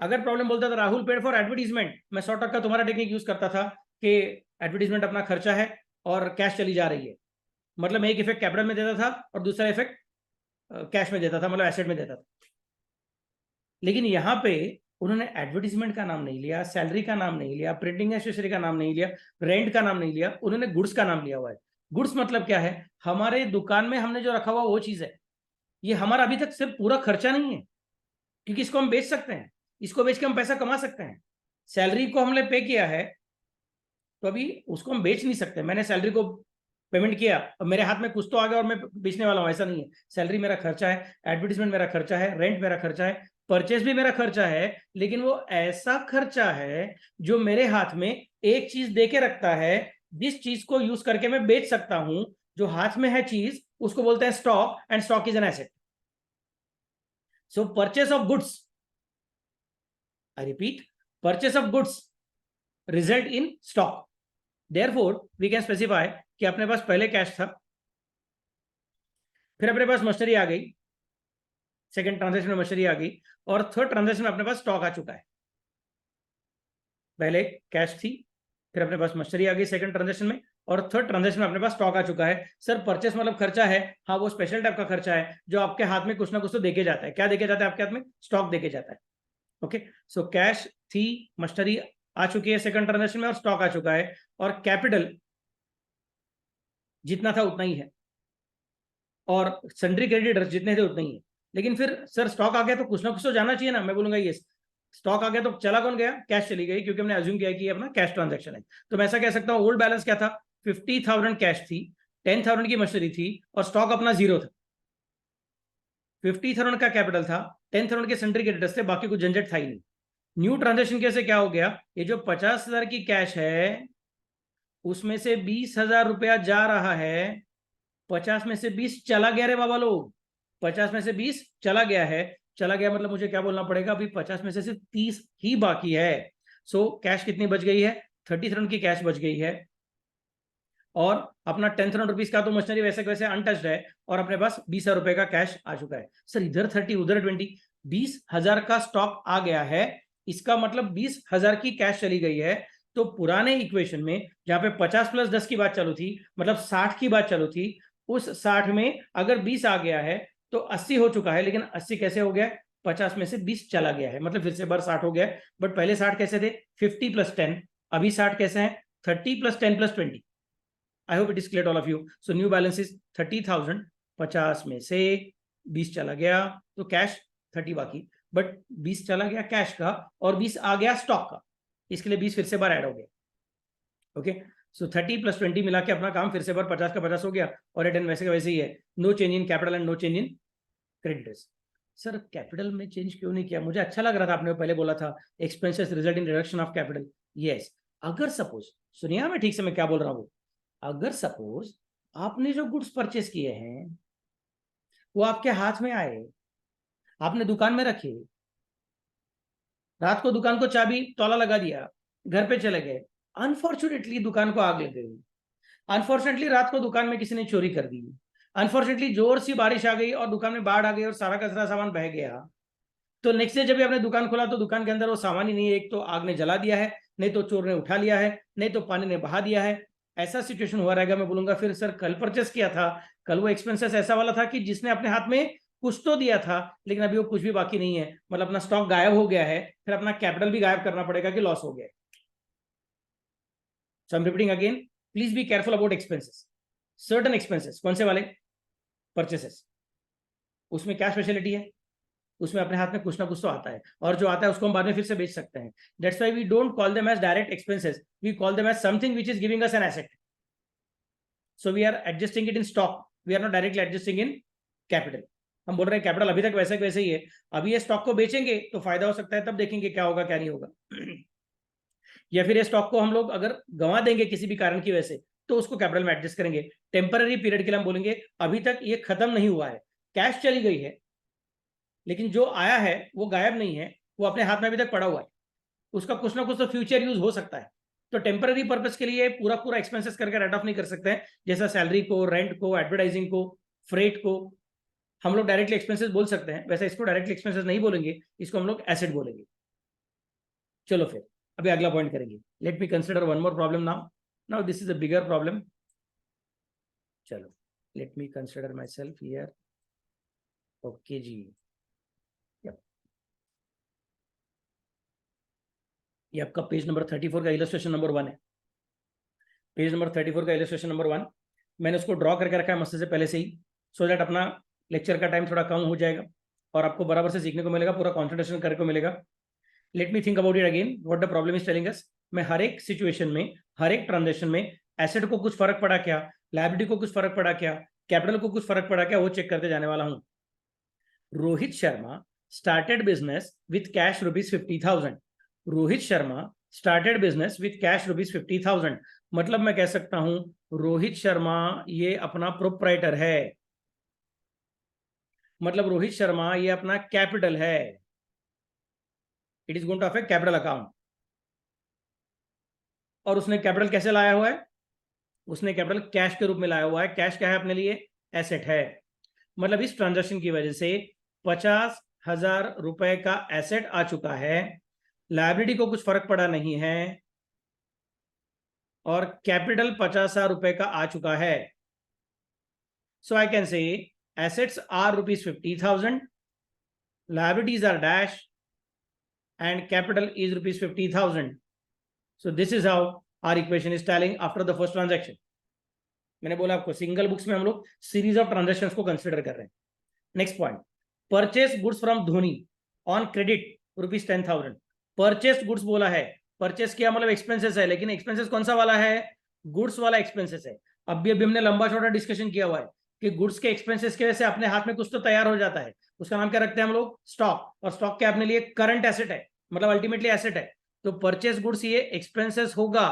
अगर प्रॉब्लम बोलता था राहुल पेड फॉर एडवर्टीजमेंट, मैं 100% तुम्हारा टेक्निक यूज करता था कि एडवर्टीजमेंट अपना खर्चा है और कैश चली जा रही है। मतलब मैं एक इफेक्ट कैपिटल में देता था और दूसरा इफेक्ट कैश में देता था, मतलब एसेट में देता था। लेकिन यहाँ पे उन्होंने एडवर्टीजमेंट का नाम नहीं लिया, सैलरी का नाम नहीं लिया, प्रिंटिंग एसेसरी का नाम नहीं लिया, रेंट का नाम नहीं लिया, उन्होंने गुड्स का नाम लिया हुआ है। गुड्स मतलब क्या है, हमारे दुकान में हमने जो रखा हुआ वो चीज है। ये हमारा अभी तक सिर्फ पूरा खर्चा नहीं है, क्योंकि इसको हम बेच सकते हैं, इसको बेच के हम पैसा कमा सकते हैं। सैलरी को हमने पे किया है तो अभी उसको हम बेच नहीं सकते। मैंने सैलरी को पेमेंट किया, अब मेरे हाथ में कुछ तो आ गया और मैं बेचने वाला हूँ, ऐसा नहीं है। सैलरी मेरा खर्चा है, एडवर्टीजमेंट मेरा खर्चा है, रेंट मेरा खर्चा है, परचेज भी मेरा खर्चा है, लेकिन वो ऐसा खर्चा है जो मेरे हाथ में एक चीज दे के रखता है, जिस चीज को यूज करके मैं बेच सकता हूं। जो हाथ में है चीज उसको बोलते हैं stock, and stock is an asset. So purchase of goods, I repeat, purchase of goods result in stock. Therefore we can specify कि अपने पास पहले कैश था, फिर अपने पास मशीनरी आ गई, सेकंड ट्रांजैक्शन में मशीनरी आ गई, और थर्ड ट्रांजैक्शन में अपने पास स्टॉक आ चुका है। पहले कैश थी, फिर अपने पास मशीनरी आ गई सेकंड ट्रांजैक्शन में, और थर्ड ट्रांजैक्शन में अपने पास स्टॉक आ चुका है। सर परचेस मतलब खर्चा है? हाँ, वो स्पेशल टाइप का खर्चा है जो आपके हाथ में कुछ ना कुछ तो देके जाता है। क्या देके जाता है आपके हाथ में? स्टॉक देके जाता है। ओके, सो कैश थी, मशीनरी आ चुकी है सेकंड ट्रांजैक्शन में, और स्टॉक आ चुका है, और कैपिटल जितना था उतना ही है, और सन्ड्री क्रेडिटर्स जितने थे उतने ही है। लेकिन फिर सर स्टॉक आ गया तो कुछ ना कुछ तो जाना चाहिए ना। मैं बोलूंगा ये स्टॉक आ गया तो चला कौन गया? कैश चली गई, क्योंकि हमने अज्यूम किया कि ये अपना कैश ट्रांजैक्शन है। तो मैं ऐसा कह सकता हूँ ओल्ड बैलेंस क्या था? 50,000 कैश थी, 10,000 की मशीनरी थी, और स्टॉक अपना जीरो था। 50,000 का कैपिटल था, 10,000 के सन्ड्री क्रेडिटर्स थे, बाकी कुछ झंझट था ही नहीं। न्यू ट्रांजेक्शन कैसे क्या हो गया? ये जो 50,000 की कैश है उसमें से 20,000 रुपया जा रहा है, 50 में से 20 चला गया रे बाबा लोग, 50 में से 20 चला गया है। चला गया मतलब मुझे क्या बोलना पड़ेगा? अभी 50 में से सिर्फ 30 ही बाकी है। सो कैश कितनी बच गई है? 30,000 की कैश बच गई है, और अपना 10,000 रुपीज का तो मशीनरी वैसे वैसे अनटच्ड है, और अपने पास 20,000 रुपए का कैश आ चुका है। सर इधर 30 उधर 20, 20,000 का स्टॉक आ गया है, इसका मतलब 20,000 की कैश चली गई है। तो पुराने इक्वेशन में जहां पे 50 + 10 की बात चालू थी, मतलब 60 की बात चालू थी, उस 60 में अगर 20 आ गया है तो 80 हो चुका है। लेकिन 80 कैसे हो गया? 50 में से 20 चला गया है, मतलब फिर से बार 60 हो गया। बट पहले 60 कैसे थे? 50 + 10। अभी 60 कैसे है? 30 + 10 + 20। I hope it is clear all of you. So new balance is 30,000, 50 में से 20 चला गया तो कैश 30 बाकी, बट 20 चला गया कैश का और 20 आ गया स्टॉक का, इसके लिए 20 फिर से बार ऐड हो गया। ओके, सो 30 + 20 मिला के अपना काम फिर से बार 50 का 50 हो गया, और रिटर्न वैसे का वैसे ही है। No change in capital and no change in creditors. Sir capital में चेंज क्यों नहीं किया? मुझे अच्छा लग रहा था, आपने पहले बोला था expenses result in reduction of capital. Yes, अगर सपोज, सुनिए मैं ठीक से मैं क्या बोल रहा हूँ, अगर सपोज आपने जो गुड्स परचेस किए हैं वो आपके हाथ में आए, आपने दुकान में रखे, रात को दुकान को चाबी ताला लगा दिया, घर पे चले गए, अनफॉर्चुनेटली दुकान को आग लग गई, अनफॉर्चुनेटली रात को दुकान में किसी ने चोरी कर दी, अनफॉर्चुनेटली जोर सी बारिश आ गई और दुकान में बाढ़ आ गई और सारा का सारा सामान बह गया, तो नेक्स्ट डे जब आपने दुकान खोला तो दुकान के अंदर वो सामान ही नहीं है। एक तो आग ने जला दिया है, नहीं तो चोर ने उठा लिया है, नहीं तो पानी ने बहा दिया है। ऐसा सिचुएशन हुआ रहेगा। मैं बोलूंगा फिर सर कल परचेस किया था, कल वो एक्सपेंसेस ऐसा वाला था कि जिसने अपने हाथ में कुछ तो दिया था, लेकिन अभी वो कुछ भी बाकी नहीं है, मतलब अपना स्टॉक गायब हो गया है, फिर अपना कैपिटल भी गायब करना पड़ेगा कि लॉस हो गया। So I am repeating again, please be careful about expenses. Certain expenses कौन से वाले? परचेसेस, उसमें क्या स्पेशलिटी है? उसमें अपने हाथ में कुछ ना कुछ तो आता है, और जो आता है उसको हम बाद में फिर से बेच सकते हैं। That's why we don't call them as direct expenses, we call them as something which is giving us an asset. So we are adjusting it in stock, we are not directly adjusting in capital. हम बोल रहे हैं कैपिटल अभी तक वैसे ही है, अभी ये स्टॉक को बेचेंगे तो फायदा हो सकता है, तब देखेंगे क्या होगा क्या नहीं होगा। या फिर ये स्टॉक को हम लोग अगर गंवा देंगे किसी भी कारण की वजह से, तो उसको कैपिटल में एडजस्ट करेंगे। टेम्पररी पीरियड के लिए हम बोलेंगे अभी तक ये खत्म नहीं हुआ है, कैश चली गई है, लेकिन जो आया है वो गायब नहीं है, वो अपने हाथ में अभी तक पड़ा हुआ है, उसका कुछ ना कुछ तो फ्यूचर यूज हो सकता है। तो टेम्पररी पर्पस के लिए पूरा पूरा एक्सपेंसेस करके राइट ऑफ नहीं कर सकते हैं, जैसा सैलरी को, रेंट को, एडवर्टाइजिंग को, फ्रेट को हम लोग डायरेक्टली एक्सपेंसेस बोल सकते हैं, वैसे इसको डायरेक्टली एक्सपेंसेस नहीं बोलेंगे, इसको हम लोग एसेट बोलेंगे। चलो फिर अभी अगला पॉइंट करेंगे। Let me consider one more problem now. Now this is a bigger problem. चलो let me consider myself here. Okay जी, ये आपका पेज नंबर 34 का इलस्ट्रेशन नंबर 1 है। पेज नंबर 34 का इलस्ट्रेशन नंबर 1 मैंने उसको ड्रॉ करके रखा है मस्त से पहले से ही, सो दैट अपना लेक्चर का टाइम थोड़ा कम हो जाएगा और आपको बराबर से सीखने को मिलेगा, पूरा कॉन्सेंट्रेशन करने को मिलेगा। Late me think about it again what the problem is telling us. मैं हर एक सिचुएशन में, हर एक ट्रांजेक्शन में एसेट को कुछ फर्क पड़ा क्या, लायबिलिटी को कुछ फर्क पड़ा क्या, कैपिटल को कुछ फर्क पड़ा क्या, वो चेक करते जाने वाला हूं। Rohit Sharma started business with cash ₹50,000। Rohit Sharma started business with cash ₹50,000। मतलब मैं कह सकता हूं रोहित शर्मा ये अपना प्रोप्राइटर है, मतलब रोहित शर्मा ये अपना कैपिटल है। It is going to affect capital account. और उसने कैपिटल कैसे लाया हुआ है? उसने कैपिटल कैश के रूप में लाया हुआ है। कैश क्या है अपने लिए? एसेट है। मतलब इस ट्रांजैक्शन की वजह से 50,000 रुपए का एसेट आ चुका है, लायबिलिटी को कुछ फर्क पड़ा नहीं है, और कैपिटल 50,000 रुपए का आ चुका है। So I can say assets are ₹50,000, liabilities are dash, and capital is ₹50,000. So this is how our equation is tallying after the first transaction. मैंने बोला आपको सिंगल बुक्स में हम लोग सीरीज ऑफ ट्रांजेक्शंस को कंसिडर कर रहे हैं। Next point, purchase goods from Dhoni on credit ₹10,000। Purchase goods बोला है, परचेस किया मतलब एक्सपेंसेस है, लेकिन एक्सपेंसेस कौन सा वाला है? गुड्स वाला एक्सपेंसेस है। अभी हमने लंबा छोटा डिस्कशन किया हुआ है कि गुड्स के एक्सपेंसेस की वजह से अपने हाथ में कुछ तो तैयार हो जाता है, उसका नाम क्या रखते हैं हम लोग? स्टॉक। और स्टॉक क्या अपने लिए? करंट एसेट है, मतलब अल्टीमेटली एसेट है। तो परचेस गुड्स ये एक्सपेंसेस होगा,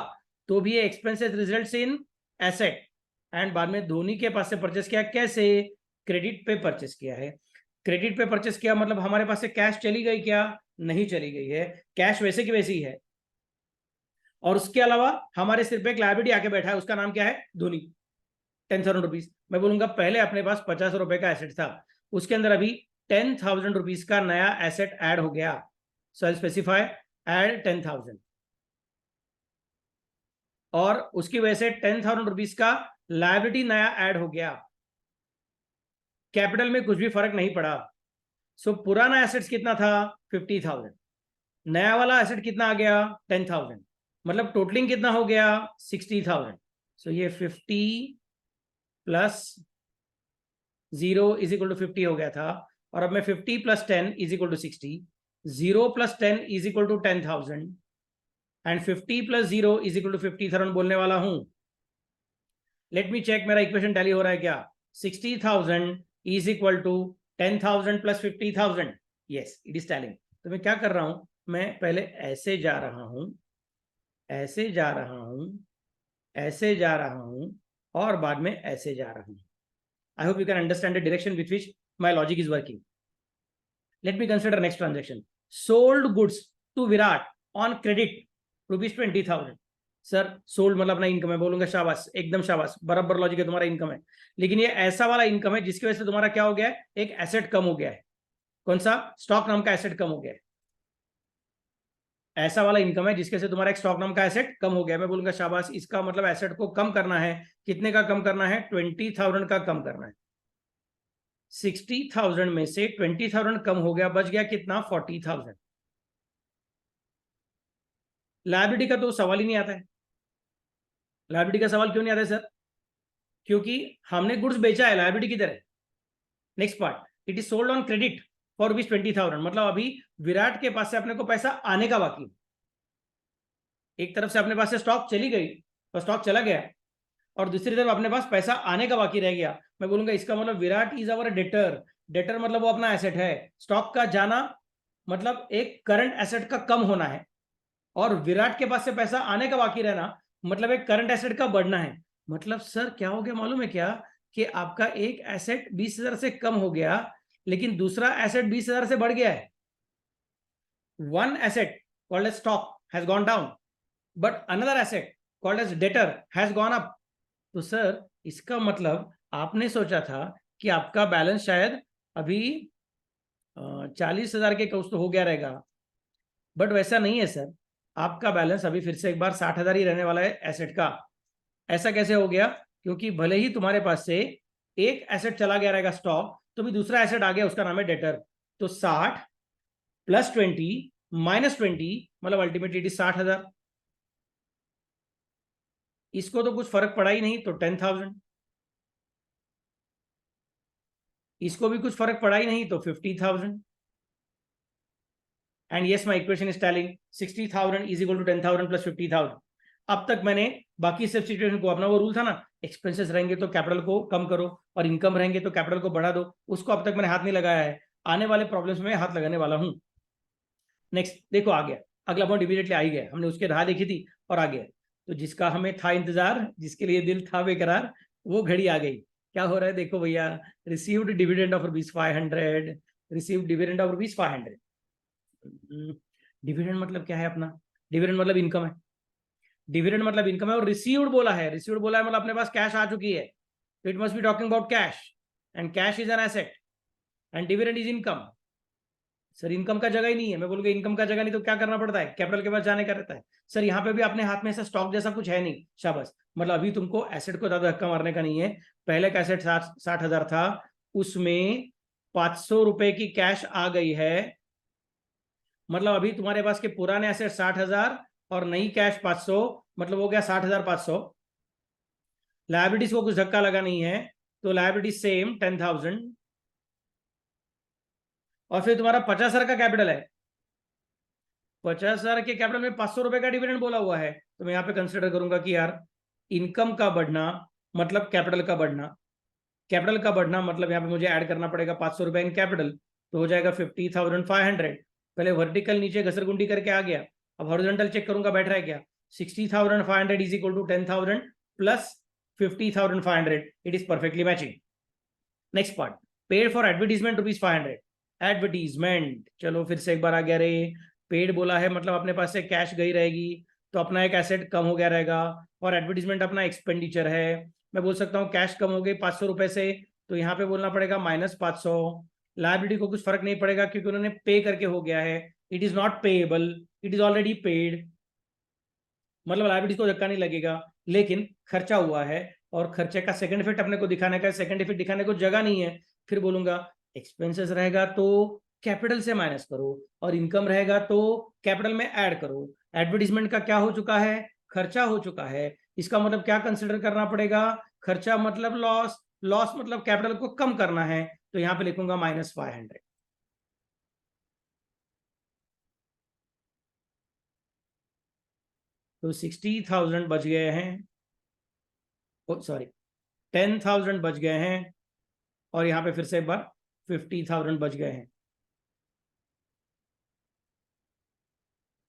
तो भी ये expenses results in asset. And बाद में धोनी के पास से परचेस किया, कैसे? क्रेडिट पे परचेस किया है। क्रेडिट पे परचेस किया मतलब हमारे पास से कैश चली गई क्या? नहीं चली गई है, कैश वैसे की वैसी ही है। और उसके अलावा हमारे सिर पे एक लायबिलिटी आके बैठा है, उसका नाम क्या है? धोनी। 10,000 रुपीज। मैं बोलूंगा पहले अपने पास 50 रुपए का एसेट था, उसके अंदर अभी 10,000 रुपीज का नया एसेट ऐड हो गया। सो आई स्पेसिफाई ऐड 10,000, और उसकी वजह से 10,000 रुपीज का लायबिलिटी नया ऐड हो गया। कैपिटल में कुछ भी फर्क नहीं पड़ा। सो पुराना एसेट्स कितना था? 50,000। नया वाला एसेट कितना आ गया? 10,000। मतलब टोटलिंग कितना हो गया? 60,000। सो ये 50 प्लस 0 इज इक्वल टू 50 हो गया था, और अब मैं 50 plus 10 is equal to 60, 0 plus 10 is equal to 10,000, and 50 plus 0 is equal to 50,000 बोलने वाला हूं। लेट मी चेक मेरा इक्वेशन टैली हो रहा है क्या? 60,000 is equal to 10,000 plus 50,000। Yes, it is tallying. तो मैं क्या कर रहा हूं, मैं पहले ऐसे जा रहा हूं, ऐसे जा रहा हूं, ऐसे जा रहा हूं, और बाद में ऐसे जा रहा हूं। I hope you can understand the direction with which my logic is working. Let me consider next transaction. Sold goods to Virat on credit ₹20,000. Sir sold मतलब अपना इनकम है, बोलूंगा शाबाश, एकदम शाबाश, बराबर लॉजिक है तुम्हारा, इनकम है। लेकिन ये ऐसा वाला इनकम है जिसकी वजह से तुम्हारा क्या हो गया है? एक एसेट कम हो गया है। कौन सा? स्टॉक नाम का एसेट कम हो गया है। ऐसा वाला इनकम है जिसके से तुम्हारा एक स्टॉक नाम का एसेट कम हो गया। मैं बोलूंगा शाबाश, इसका मतलब एसेट को कम करना है। कितने का कम करना है? 20,000 का कम करना है। 60,000 में से 20,000 कम हो गया, बच गया कितना? 40,000। लायबिलिटी का तो सवाल ही नहीं आता है। लायबिलिटी का सवाल क्यों नहीं आता है सर? क्योंकि हमने गुड्स बेचा है लायबिलिटी की तरह। Next part, it is sold on credit for ₹20,000। मतलब अभी विराट के पास से अपने को पैसा आने का बाकी। एक तरफ से अपने पास से स्टॉक चली गई और स्टॉक चला गया, और दूसरी तरफ अपने पास पैसा आने का बाकी रह गया। मैं बोलूंगा इसका मतलब Virat is our debtor. Debtor मतलब वो अपना एसेट है। स्टॉक का जाना मतलब एक करंट एसेट का कम होना है, और विराट के पास से पैसा आने का बाकी रहना मतलब एक करंट एसेट का बढ़ना है। मतलब सर क्या हो गया मालूम है क्या? कि आपका एक एसेट 20,000 से कम हो गया, लेकिन दूसरा एसेट 20,000 से बढ़ गया है। One asset called as stock has gone down, but another asset called as debtor has gone up. तो सर इसका मतलब आपने सोचा था कि आपका बैलेंस शायद अभी 40,000 के कुछ तो हो गया रहेगा, बट वैसा नहीं है सर। आपका बैलेंस अभी फिर से एक बार 60,000 ही रहने वाला है एसेट का। ऐसा कैसे हो गया? क्योंकि भले ही तुम्हारे पास से एक एसेट चला गया रहेगा स्टॉक, तो भी दूसरा एसेट आ गया, उसका नाम है डेटर। तो 60 प्लस 20 माइनस 20 मतलब अल्टीमेटली 60,000। इसको तो कुछ फर्क पड़ा ही नहीं, तो 10,000। इसको भी कुछ फर्क पड़ा ही नहीं, तो 50,000। And yes my equation is tallying 60,000 is equal to 10,000 plus 50,000। अब तक मैंने बाकी सब सिचुएशन को, अपना वो रूल था ना, एक्सपेंसेस रहेंगे तो कैपिटल को कम करो और इनकम रहेंगे तो कैपिटल को बढ़ा दो, उसको अब तक मैंने हाथ नहीं लगाया है। आने वाले प्रॉब्लम्स में हाथ लगाने वाला हूं। नेक्स्ट देखो आ गया, अगला पॉइंट इमीडिएटली आ ही गया, हमने उसके राह देखी थी और आ गया। तो जिसका हमें था इंतजार, जिसके लिए दिल था बेकरार, वो घड़ी आ गई। क्या हो रहा है देखो भैया, received dividend of ₹500, received dividend of ₹500। Dividend मतलब क्या है अपना? डिविडेंड मतलब इनकम है, डिविडेंड मतलब इनकम है। और रिसीव्ड बोला है, रिसीव्ड बोला है मतलब अपने पास कैश आ चुकी है, तो it must be talking about cash, and cash is an asset and dividend is income. Sir income का जगह ही नहीं है। मैं बोलूँगा इनकम का जगह नहीं तो क्या करना पड़ता है, कैपिटल के पास जाने का रहता है। सर यहाँ पे भी अपने हाथ में ऐसा स्टॉक जैसा कुछ है नहीं, शाबाश। मतलब अभी तुमको एसेट को ज्यादा धक्का मारने का नहीं है। पहले का एसेट 60,000 था, उसमें 500 रुपए की कैश आ गई है। मतलब अभी तुम्हारे पास के पुराने एसेट 60,000 और नई कैश 500, मतलब हो गया 60,500। लायबिलिटीज को कुछ धक्का लगा नहीं है, तो लायबिलिटीज सेम 10,000। और फिर तुम्हारा 50,000 का कैपिटल है, 50,000 के कैपिटल में 500 रुपए का डिविडेंड बोला हुआ है। तो मैं यहाँ पे कंसिडर करूंगा कि यार इनकम का बढ़ना मतलब कैपिटल का बढ़ना, कैपिटल का बढ़ना मतलब यहाँ पे मुझे ऐड करना पड़ेगा 500 रुपए इन कैपिटल, तो हो जाएगा 50,500। पहले वर्टिकल नीचे घसरगुंडी करके आ गया, अब हॉरिजॉन्टल चेक करूंगा बैठ रहा है क्या। 60,500 is equal to 10,000 plus 50,500, it is perfectly matching. Next part, paid for advertisement ₹500। Advertisement, चलो फिर से एक बार आ गया रे। पेड बोला है मतलब अपने पास से कैश गई रहेगी, तो अपना एक एसेट कम हो गया रहेगा, और एडवर्टीजमेंट अपना एक्सपेंडिचर है। मैं बोल सकता हूँ कैश कम हो गई 500 रुपए से, तो यहाँ पे बोलना पड़ेगा -500। लायबिलिटी को कुछ फर्क नहीं पड़ेगा क्योंकि उन्होंने पे करके हो गया है, it is not payable, it is already paid. मतलब लायबिलिटी को धक्का नहीं लगेगा, लेकिन खर्चा हुआ है और खर्चे का सेकंड इफेक्ट अपने को दिखाने का, सेकंड इफेक्ट दिखाने को जगह नहीं है। फिर बोलूंगा एक्सपेंसेस रहेगा तो कैपिटल से माइनस करो, और इनकम रहेगा तो कैपिटल में ऐड करो। एडवर्टीजमेंट का क्या हो चुका है, खर्चा हो चुका है। इसका मतलब क्या कंसिडर करना पड़ेगा, खर्चा मतलब लॉस, लॉस मतलब कैपिटल को कम करना है, तो यहां पे लिखूंगा -500। तो 60,000 बच गए हैं, सॉरी 10,000 बच गए हैं, और यहां पे फिर से एक बार 50,000 बच गए हैं।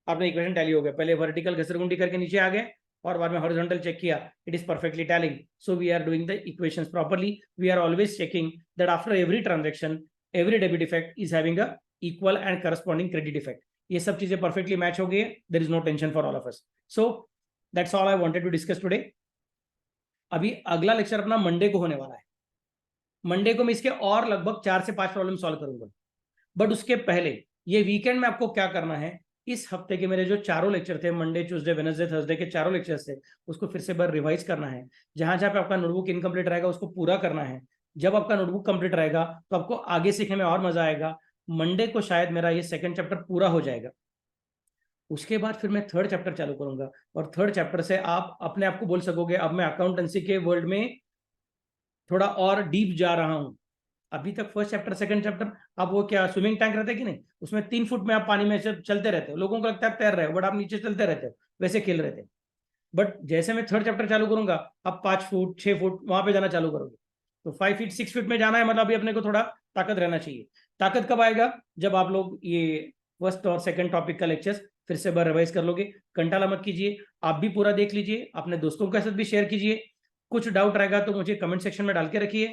आपने इक्वेशन टैली हो गया, पहले वर्टिकल घसरगुंडी करके नीचे आ गए और बाद में हॉरिजॉन्टल चेक किया, it is perfectly tallying. So we are doing the equations properly, we are always checking that after every transaction every debit effect is having a equal and corresponding credit effect. ये सब चीजें परफेक्टली मैच हो गई, there is no tension for all of us. So that's all I wanted to discuss today. अभी अगला लेक्चर अपना मंडे को होने वाला है। मंडे को मैं इसके और लगभग 4 से 5 प्रॉब्लम सॉल्व करूंगा, बट उसके पहले ये वीकेंड में आपको क्या करना है, इस हफ्ते के मेरे जो चारों लेक्चर थे, मंडे ट्यूसडे वेडनेसडे थर्सडे के चारों लेक्चर्स थे, उसको फिर से बार रिवाइज करना है। जहां जहां पे आपका नोटबुक इनकम्प्लीट रहेगा उसको पूरा करना है। जब आपका नोटबुक कंप्लीट रहेगा तो आपको आगे सीखने में और मजा आएगा। मंडे को शायद मेरा ये सेकंड चैप्टर पूरा हो जाएगा, उसके बाद फिर मैं थर्ड चैप्टर चालू करूंगा, और थर्ड चैप्टर से आप अपने आप को बोल सकोगे अब मैं अकाउंटेंसी के वर्ल्ड में थोड़ा और डीप जा रहा हूं। अभी तक फर्स्ट चैप्टर सेकंड चैप्टर, अब वो क्या स्विमिंग टैंक रहता है कि नहीं, उसमें 3 फुट में आप पानी में चलते रहते हो, लोगों को लगता है तैर रहे हो, बट आप नीचे चलते रहते हो, वैसे खेल रहे थे। बट जैसे मैं थर्ड चैप्टर चालू करूंगा, अब 5 फुट 6 फुट वहां पे जाना चालू करोगे, तो 5 फीट 6 फीट में जाना है, मतलब अभी अपने को थोड़ा ताकत रहना चाहिए। ताकत कब आएगा, जब आप लोग ये फर्स्ट और सेकंड टॉपिक का लेक्चर्स फिर से बार रिवाइज कर लोगे। कंटाला मत कीजिए, आप भी पूरा देख लीजिए, अपने दोस्तों के साथ भी शेयर कीजिए। कुछ डाउट रहेगा तो मुझे कमेंट सेक्शन में डाल के रखिए,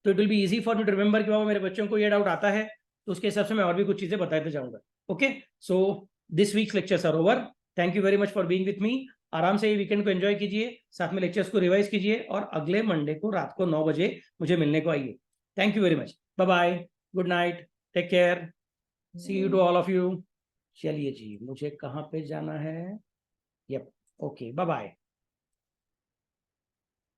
तो it will be easy for me to remember कि बाबा मेरे बच्चों को ये डाउट आता है, तो उसके हिसाब से मैं और भी कुछ चीजें बताते जाऊंगा। Okay, so this week's lectures are over. Thank you very much for being with me. आराम से ये वीकेंड को एंजॉय कीजिए, साथ में लेक्चर्स को रिवाइज कीजिए, और अगले मंडे को रात को 9 बजे मुझे मिलने को आइए। Thank you very much, bye bye, good night, take care, see you to all of you. चलिए जी, मुझे कहाँ पे जाना है, यप, ओके, बाय बाय।